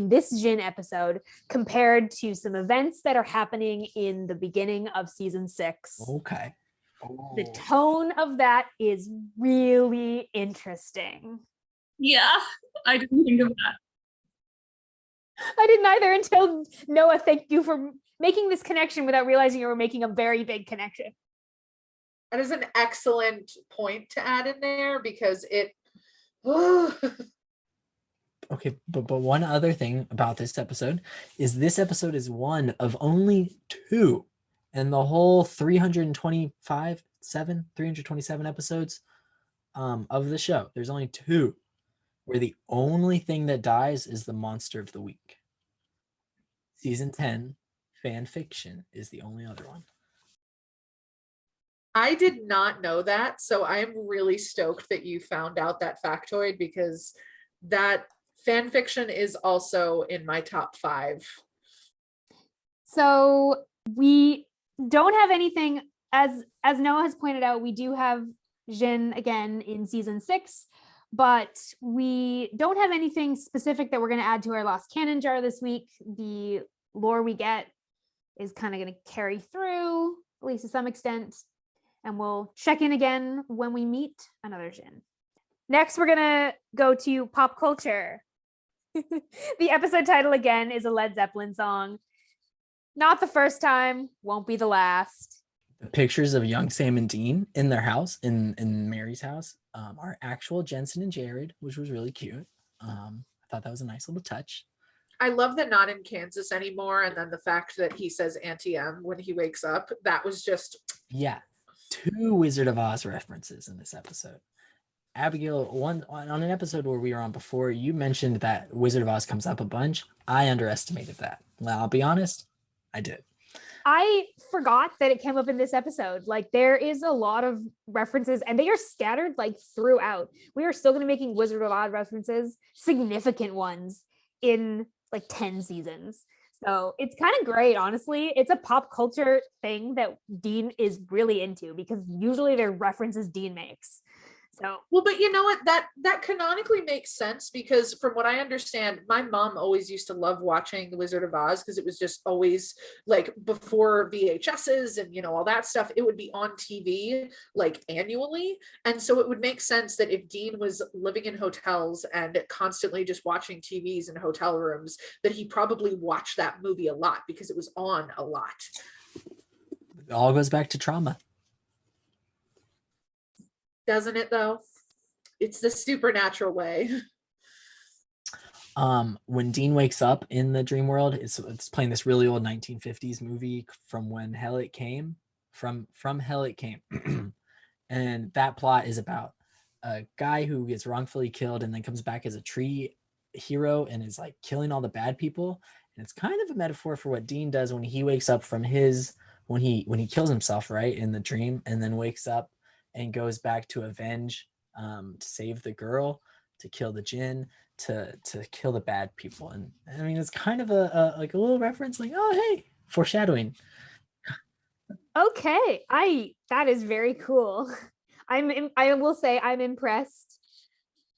this Jinn episode compared to some events that are happening in the beginning of season 6. Okay. The tone of that is really interesting. Yeah, I didn't think of that. I didn't either until Noah thanked you for making this connection without realizing you were making a very big connection. That is an excellent point to add in there because it. Okay, but one other thing about this episode is one of only two in the whole 327 episodes of the show. There's only two where the only thing that dies is the monster of the week. Season 10 fan fiction is the only other one. I did not know that, so I'm really stoked that you found out that factoid because that fan fiction is also in my top 5. So we don't have anything, as Noah has pointed out, we do have Jin again in season 6, but we don't have anything specific that we're going to add to our Lost Canon jar this week. The lore we get is kind of going to carry through, at least to some extent, and we'll check in again when we meet another Jin. Next, we're going to go to pop culture. The episode title again is a Led Zeppelin song. Not the first time, won't be the last. The pictures of young Sam and Dean in their house, in Mary's house, are actual Jensen and Jared, which was really cute. I thought that was a nice little touch. I love that not in Kansas anymore, and then the fact that he says Auntie M when he wakes up. That was just... Yeah, 2 Wizard of Oz references in this episode. Abigail, on an episode where we were on before, you mentioned that Wizard of Oz comes up a bunch. I underestimated that. Well, I'll be honest, I did. I forgot that it came up in this episode. Like, there is a lot of references and they are scattered like throughout. We are still going to be making Wizard of Oz references, significant ones, in like 10 seasons. So it's kind of great, honestly. It's a pop culture thing that Dean is really into because usually they're references Dean makes. So, well, but you know what, that canonically makes sense because from what I understand, my mom always used to love watching The Wizard of Oz because it was just always like before VHSs and, you know, all that stuff, it would be on TV like annually. And so it would make sense that if Dean was living in hotels and constantly just watching TVs in hotel rooms, that he probably watched that movie a lot because it was on a lot. It all goes back to trauma. Doesn't it though? It's the supernatural way. When Dean wakes up in the dream world, it's playing this really old 1950s movie from When Hell It Came. From Hell It Came. And that plot is about a guy who gets wrongfully killed and then comes back as a tree hero and is like killing all the bad people. And it's kind of a metaphor for what Dean does when he wakes up from when he kills himself, right, in the dream, and then wakes up and goes back to avenge, to save the girl, to kill the Jinn, to kill the bad people. And I mean, it's kind of a like a little reference, like, oh hey, foreshadowing. okay, that is very cool. I will say I'm impressed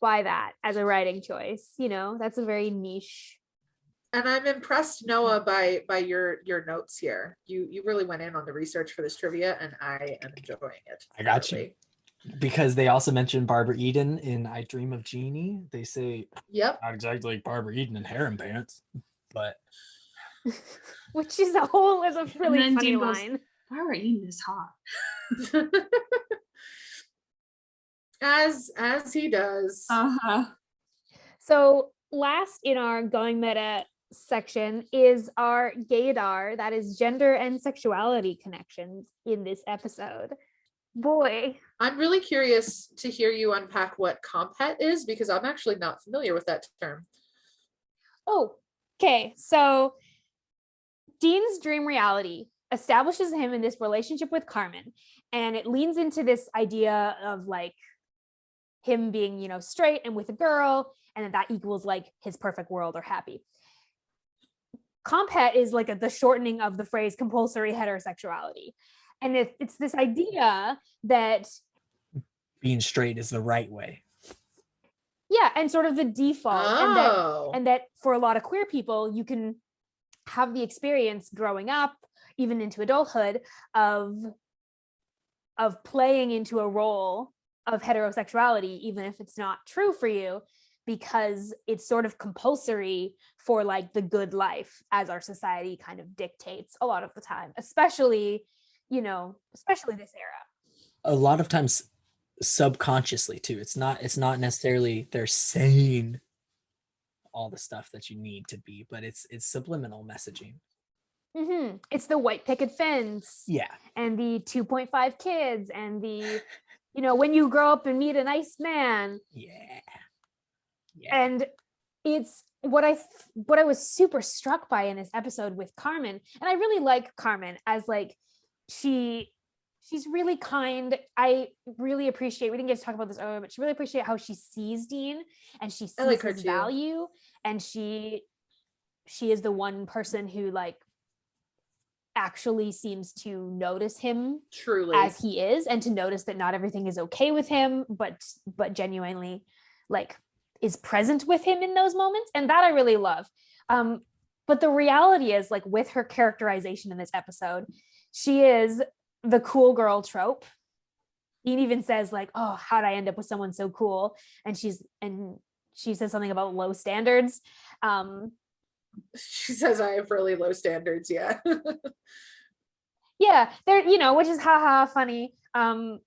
by that as a writing choice. You know, that's a very niche. And I'm impressed, Noah, by your notes here. You really went in on the research for this trivia, and I am enjoying it. I got you. Because they also mentioned Barbara Eden in I Dream of Jeannie. They say, yep, not exactly like Barbara Eden in harem pants, but which is a really funny Dean line. Goes, Barbara Eden is hot. as he does. So last in our Going Meta section is our gaydar, that is gender and sexuality connections in this episode. Boy, I'm really curious to hear you unpack what compet is because I'm actually not familiar with that term. Oh, okay. So Dean's dream reality establishes him in this relationship with Carmen, and it leans into this idea of like him being, you know, straight and with a girl, and that equals like his perfect world or happy. Compet is like the shortening of the phrase compulsory heterosexuality. And it's this idea that being straight is the right way. Yeah, and sort of the default. Oh. And that for a lot of queer people, you can have the experience growing up, even into adulthood, of playing into a role of heterosexuality, even if it's not true for you, because it's sort of compulsory for like the good life, as our society kind of dictates a lot of the time, especially this era. A lot of times subconsciously too. It's not necessarily they're saying all the stuff that you need to be, but it's subliminal messaging. It's the white picket fence, Yeah, and the 2.5 kids, and the when you grow up and meet a nice man. yeah. And it's what I was super struck by in this episode with Carmen, and I really like Carmen as like she's really kind. I really appreciate, we didn't get to talk about this earlier, but she really appreciate how she sees Dean, and she sees like her his too. value, and she is the one person who like actually seems to notice him Truly. as he is, and to notice that not everything is okay with him, but genuinely like is present with him in those moments, and that I really love. But the reality is, like, with her characterization in this episode, she is the cool girl trope. He even says like, oh, how'd I end up with someone so cool? And she says something about low standards. She says I have really low standards. Yeah. Yeah, they're, which is haha funny,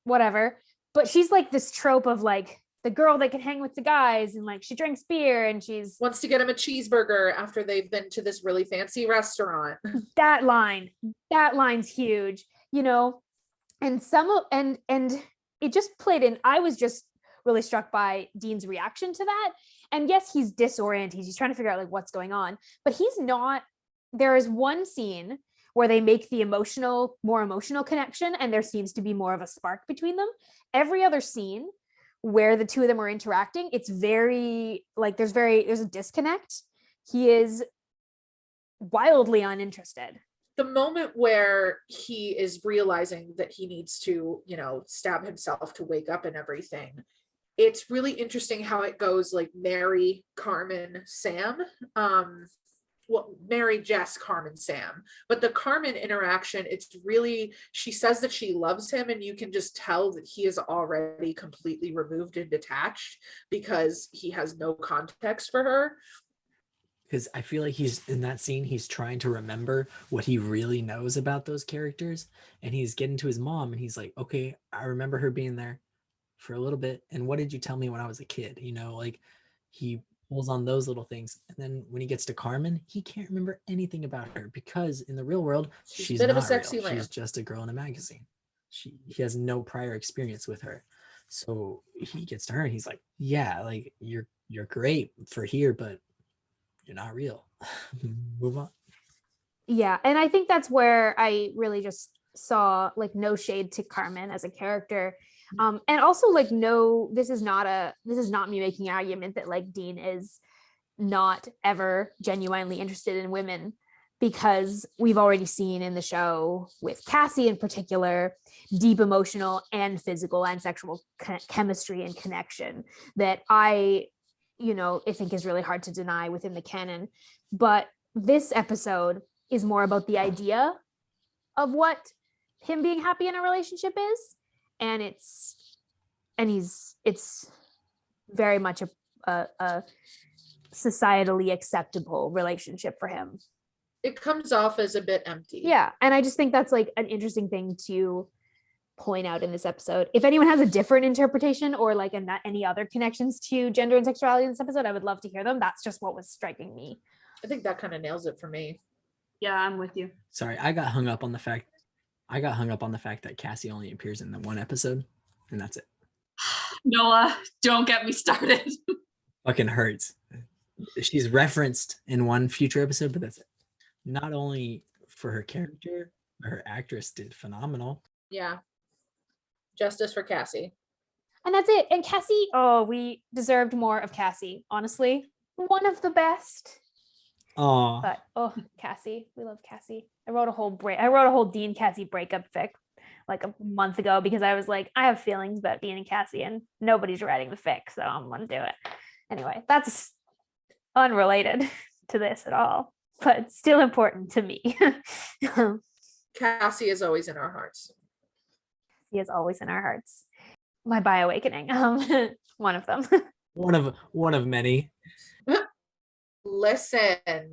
whatever. But she's like this trope of like the girl that can hang with the guys, and like she drinks beer, and she's wants to get him a cheeseburger after they've been to this really fancy restaurant. that line's huge, and and it just played in. I was just really struck by Dean's reaction to that. And yes, he's disoriented. He's trying to figure out like what's going on, but he's not. There is one scene where they make the more emotional connection, and there seems to be more of a spark between them. Every other scene where the two of them are interacting, it's very like there's a disconnect. He is wildly uninterested. The moment where he is realizing that he needs to, stab himself to wake up and everything, it's really interesting how it goes like Mary, Carmen, Sam. Mary, Jess, Carmen, Sam. But the Carmen interaction, it's really, she says that she loves him, and you can just tell that he is already completely removed and detached because he has no context for her. Because I feel like he's in that scene, he's trying to remember what he really knows about those characters. And he's getting to his mom, and he's like, okay, I remember her being there for a little bit. And what did you tell me when I was a kid? Like he pulls on those little things. And then when he gets to Carmen, he can't remember anything about her, because in the real world, she's a bit not of a sexy real. lamb. She's just a girl in a magazine. He has no prior experience with her. So he gets to her, and he's like, yeah, like you're great for here, but you're not real. Move on. Yeah, and I think that's where I really just saw like no shade to Carmen as a character. And also like, no, this is not me making an argument that like Dean is not ever genuinely interested in women, because we've already seen in the show with Cassie in particular, deep emotional and physical and sexual chemistry and connection that I think is really hard to deny within the canon. But this episode is more about the idea of what him being happy in a relationship is. And it's very much a societally acceptable relationship for him. It comes off as a bit empty. Yeah. And I just think that's like an interesting thing to point out in this episode. If anyone has a different interpretation or like any other connections to gender and sexuality in this episode, I would love to hear them. That's just what was striking me. I think that kind of nails it for me. Yeah, I'm with you. Sorry, I got hung up on the fact that Cassie only appears in the one episode, and that's it. Noah, don't get me started. Fucking hurts. She's referenced in one future episode, but that's it. Not only for her character, but her actress did phenomenal. Yeah. Justice for Cassie. And that's it. And Cassie, we deserved more of Cassie, honestly. One of the best. Oh, But Cassie, we love Cassie. I wrote a whole Dean Cassie breakup fic like a month ago, because I was like, I have feelings about Dean and Cassie, and nobody's writing the fic, so I'm gonna do it. Anyway, that's unrelated to this at all, but still important to me. Cassie is always in our hearts. He is always in our hearts. My bi-awakening, one of them. One of many. Listen,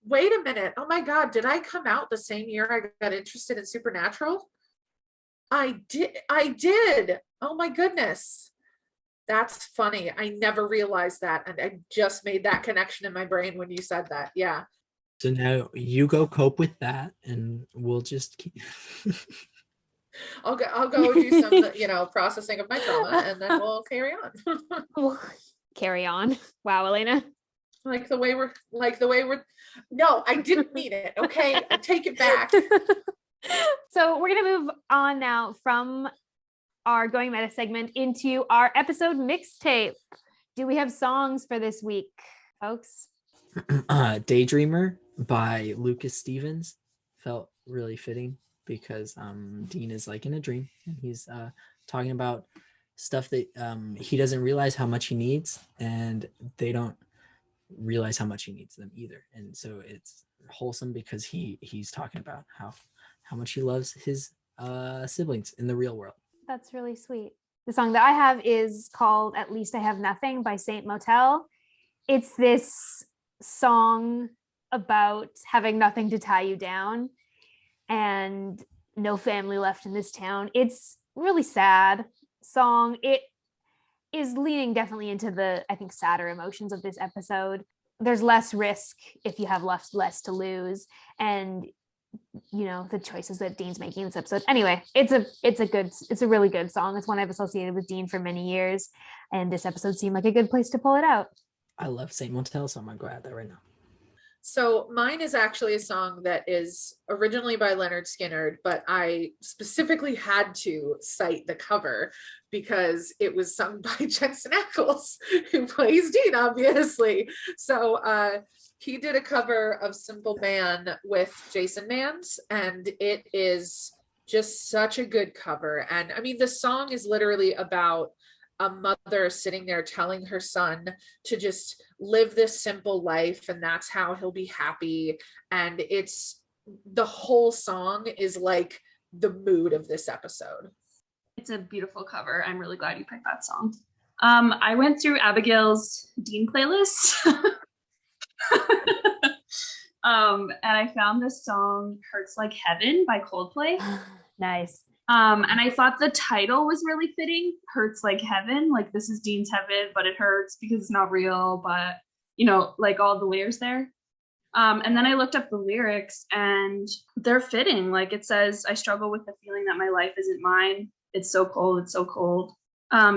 wait a minute. Oh my God, did I come out the same year I got interested in Supernatural? I did. Oh my goodness. That's funny. I never realized that. And I just made that connection in my brain when you said that. Yeah. So now you go cope with that, and we'll just keep. I'll go do some, processing of my trauma, and then we'll carry on. We'll carry on. Wow, Elayna. like the way we're no, I didn't mean it. Okay. I take it back. So we're going to move on now from our Going Meta segment into our episode mixtape. Do we have songs for this week, folks? Daydreamer by Lucas Stevens felt really fitting because Dean is like in a dream, and he's talking about stuff that he doesn't realize how much he needs, and they don't realize how much he needs them either. And so it's wholesome because he's talking about how much he loves his siblings in the real world. That's really sweet. The song that I have is called At Least I Have Nothing by Saint Motel. It's this song about having nothing to tie you down and no family left in this town. It's really sad song. It is leaning definitely into the, I think, sadder emotions of this episode. There's less risk if you have less to lose, and the choices that Dean's making in this episode. Anyway, it's a really good song. It's one I've associated with Dean for many years, and this episode seemed like a good place to pull it out. I love Saint Motel, so I'm gonna go at that right now. So mine is actually a song that is originally by Leonard Skinner, but I specifically had to cite the cover because it was sung by Jensen Ackles, who plays Dean, obviously. So he did a cover of Simple Man with Jason Mans, and it is just such a good cover. And I mean, the song is literally about a mother sitting there telling her son to just live this simple life, and that's how he'll be happy. And the whole song is like the mood of this episode. It's a beautiful cover. I'm really glad you picked that song. I went through Abigail's Dean playlist. And I found this song Hurts Like Heaven by Coldplay. Nice. And I thought the title was really fitting. Hurts Like Heaven. Like, this is Dean's heaven, but it hurts because it's not real, but like all the layers there. And then I looked up the lyrics, and they're fitting. Like, it says, I struggle with the feeling that my life isn't mine. It's so cold. It's so cold.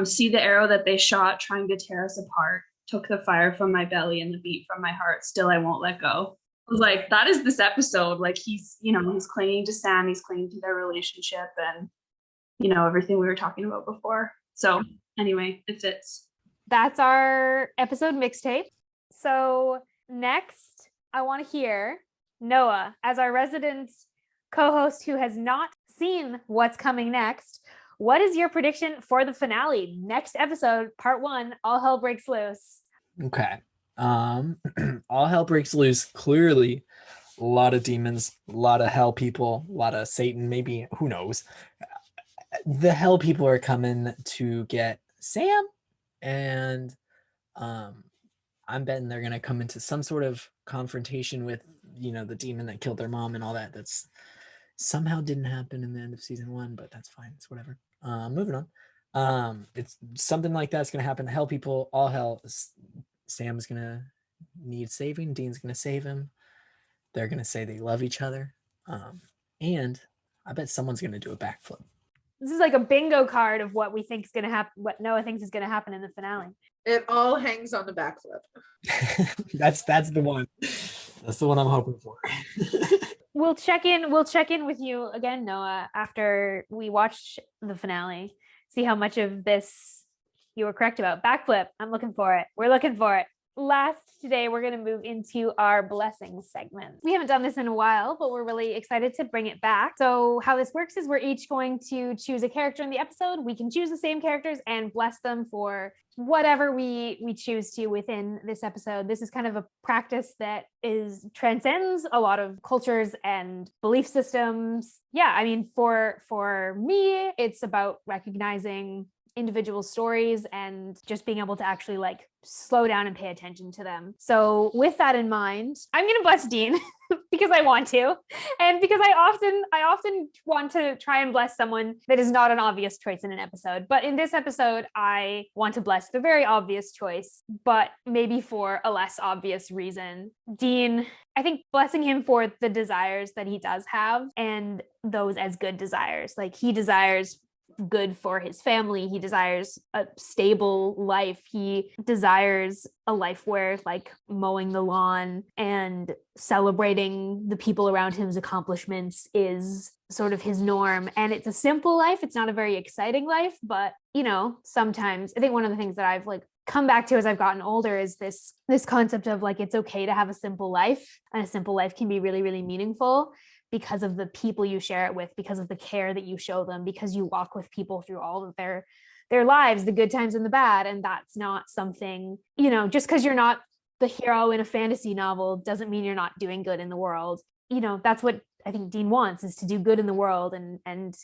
See the arrow that they shot trying to tear us apart. Took the fire from my belly and the beat from my heart. Still, I won't let go. I was like, that is this episode. Like, he's clinging to Sam. He's clinging to their relationship and, everything we were talking about before. So anyway, it fits. That's our episode mixtape. So next, I want to hear Noah, as our resident co-host who has not seen what's coming next. What is your prediction for the finale? Next episode, part 1, All Hell Breaks Loose. Okay. All Hell Breaks Loose. Clearly, a lot of demons, a lot of hell people, a lot of Satan, maybe, who knows. The hell people are coming to get Sam, and I'm betting they're going to come into some sort of confrontation with, the demon that killed their mom and all that. That's somehow didn't happen in the end of season 1, but that's fine. It's whatever. Moving on. It's something like that's going to happen. Hell people, all hell. Sam's going to need saving. Dean's going to save him. They're going to say they love each other. And I bet someone's going to do a backflip. This is like a bingo card of what we think is going to happen, what Noah thinks is going to happen in the finale. It all hangs on the backflip. That's the one. That's the one I'm hoping for. We'll check in with you again, Noah, after we watch the finale. See how much of this you were correct about. Backflip. I'm looking for it. We're looking for it. Last today, we're going to move into our blessings segment. We haven't done this in a while, but we're really excited to bring it back. So how this works is we're each going to choose a character in the episode. We can choose the same characters and bless them for whatever we choose to within this episode. This is kind of a practice that transcends a lot of cultures and belief systems. Yeah, I mean, for me, it's about recognizing individual stories and just being able to actually like slow down and pay attention to them. So with that in mind, I'm going to bless Dean because I want to, and because I often want to try and bless someone that is not an obvious choice in an episode. But in this episode, I want to bless the very obvious choice, but maybe for a less obvious reason. Dean, I think blessing him for the desires that he does have, and those as good desires. Like, he desires good for his family. He desires a stable life. He desires a life where like mowing the lawn and celebrating the people around him's accomplishments is sort of his norm. And it's a simple life. It's not a very exciting life, but you know, sometimes I think one of the things that I've like come back to as I've gotten older is this concept of like, it's okay to have a simple life, and a simple life can be really, really meaningful because of the people you share it with, because of the care that you show them, because you walk with people through all of their lives, the good times and the bad. And that's not something, you know, just because you're not the hero in a fantasy novel doesn't mean you're not doing good in the world. You know, that's what I think Dean wants, is to do good in the world. And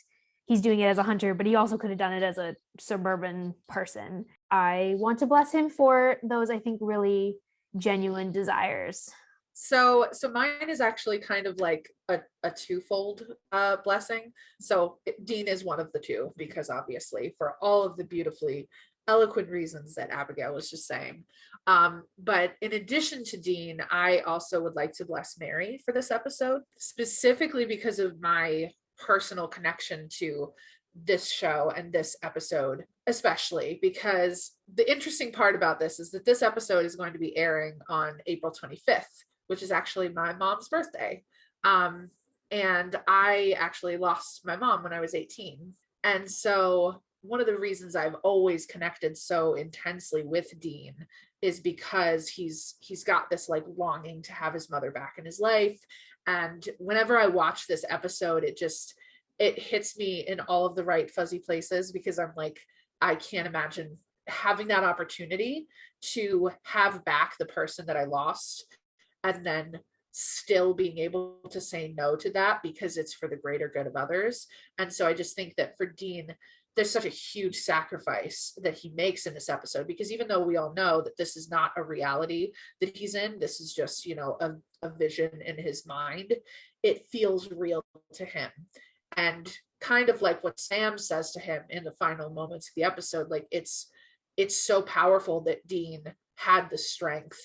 he's doing it as a hunter, but he also could have done it as a suburban person. I want to bless him for those, I think, really genuine desires. So mine is actually kind of like a twofold blessing. So Dean is one of the two, because obviously for all of the beautifully eloquent reasons that Abigail was just saying. But in addition to Dean, I also would like to bless Mary for this episode, specifically because of my personal connection to this show and this episode, especially because the interesting part about this is that this episode is going to be airing on April 25th, which is actually my mom's birthday. And I actually lost my mom when I was 18. And so one of the reasons I've always connected so intensely with Dean is because he's got this like longing to have his mother back in his life. And whenever I watch this episode, it hits me in all of the right fuzzy places, because I'm like, I can't imagine having that opportunity to have back the person that I lost, and then still being able to say no to that because it's for the greater good of others. And so I just think that for Dean, there's such a huge sacrifice that he makes in this episode, because even though we all know that this is not a reality that he's in, this is just, you know, a vision in his mind, it feels real to him. And kind of like what Sam says to him in the final moments of the episode, like it's so powerful that Dean had the strength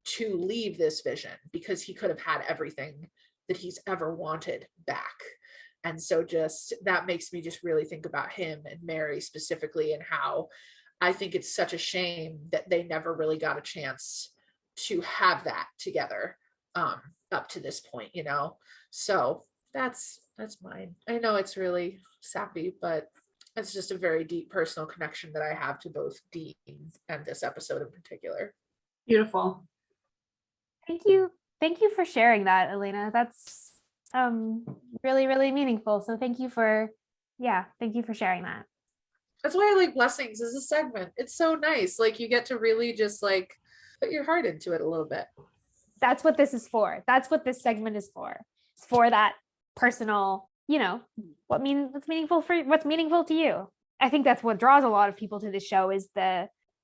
to leave this vision, because he could have had everything that he's ever wanted back. And so just that makes me just really think about him and Mary specifically, and how I think it's such a shame that they never really got a chance to have that together up to this point, you know. So that's mine. I know it's really sappy, but it's just a very deep personal connection that I have to both Dean and this episode in particular. Beautiful. Thank you for sharing that, Elayna. That's really, really meaningful. So thank you for sharing that. That's why I like blessings as a segment. It's so nice. Like, you get to really just like put your heart into it a little bit. That's what this is for. That's what this segment is for. It's for that personal, you know, what's meaningful to you. I think that's what draws a lot of people to this show, is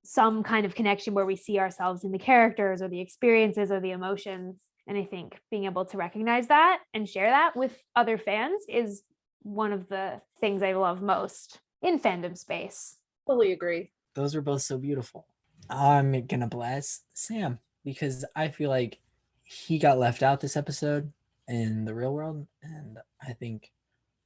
some kind of connection where we see ourselves in the characters or the experiences or the emotions. And I think being able to recognize that and share that with other fans is one of the things I love most in fandom space. Fully agree. Those are both so beautiful. I'm gonna bless Sam, because I feel like he got left out this episode in the real world, and I think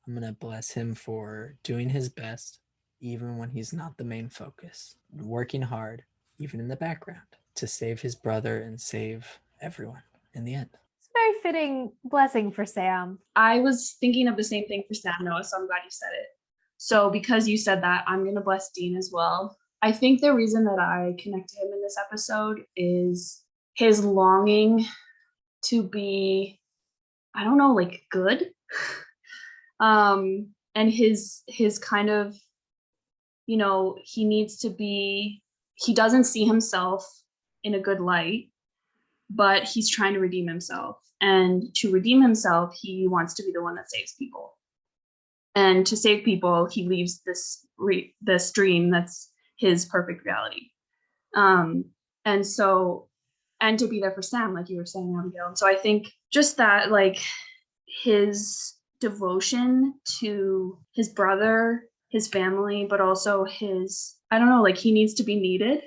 I'm gonna bless him for doing his best even when he's not the main focus, working hard even in the background to save his brother and save everyone in the end. It's a very fitting blessing for Sam. I was thinking of the same thing for Sam, Noah, so I'm glad you said it. So because you said that, I'm going to bless Dean as well. I think the reason that I connect to him in this episode is his longing to be, I don't know, like good. And his kind of, you know, he doesn't see himself in a good light, but he's trying to redeem himself. And to redeem himself, he wants to be the one that saves people. And to save people, he leaves this dream that's his perfect reality. And to be there for Sam, like you were saying, Abigail. And so I think just that, like, his devotion to his brother, his family, but also his, I don't know, like, he needs to be needed.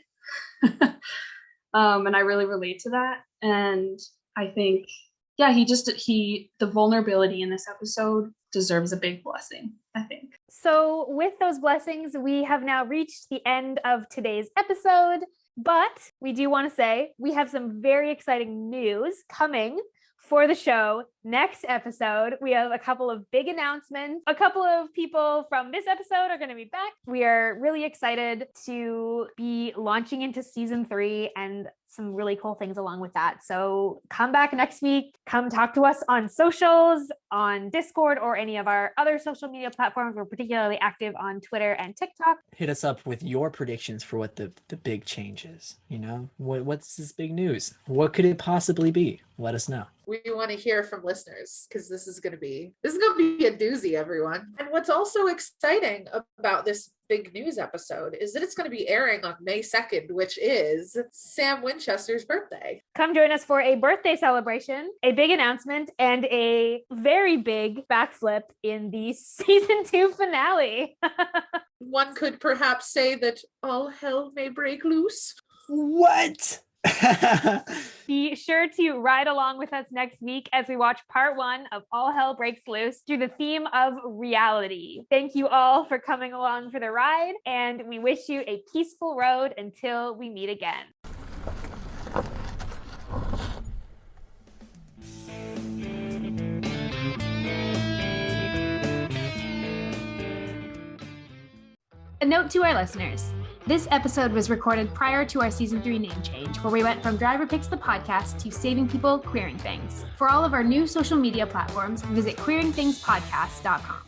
And I really relate to that. And I think, yeah, the vulnerability in this episode deserves a big blessing, I think. So with those blessings, we have now reached the end of today's episode, but we do want to say we have some very exciting news coming for the show. Next episode, we have a couple of big announcements. A couple of people from this episode are going to be back. We are really excited to be launching into season 3 and some really cool things along with that. So come back next week. Come talk to us on socials, on Discord, or any of our other social media platforms. We're particularly active on Twitter and TikTok. Hit us up with your predictions for what the big change is. You know, what's this big news? What could it possibly be? Let us know. We want to hear from listeners, because this is going to be a doozy, everyone. And what's also exciting about this big news episode is that it's going to be airing on May 2nd, which is Sam Winchester's birthday. Come join us for a birthday celebration, a big announcement, and a very big backflip in the season 2 finale. One could perhaps say that all hell may break loose. What? Be sure to ride along with us next week as we watch part 1 of All Hell Breaks Loose through the theme of reality. Thank you all for coming along for the ride, and we wish you a peaceful road until we meet again. A note to our listeners. This episode was recorded prior to our season 3 name change, where we went from Driver Picks the Podcast to Saving People, Queering Things. For all of our new social media platforms, visit queeringthingspodcast.com.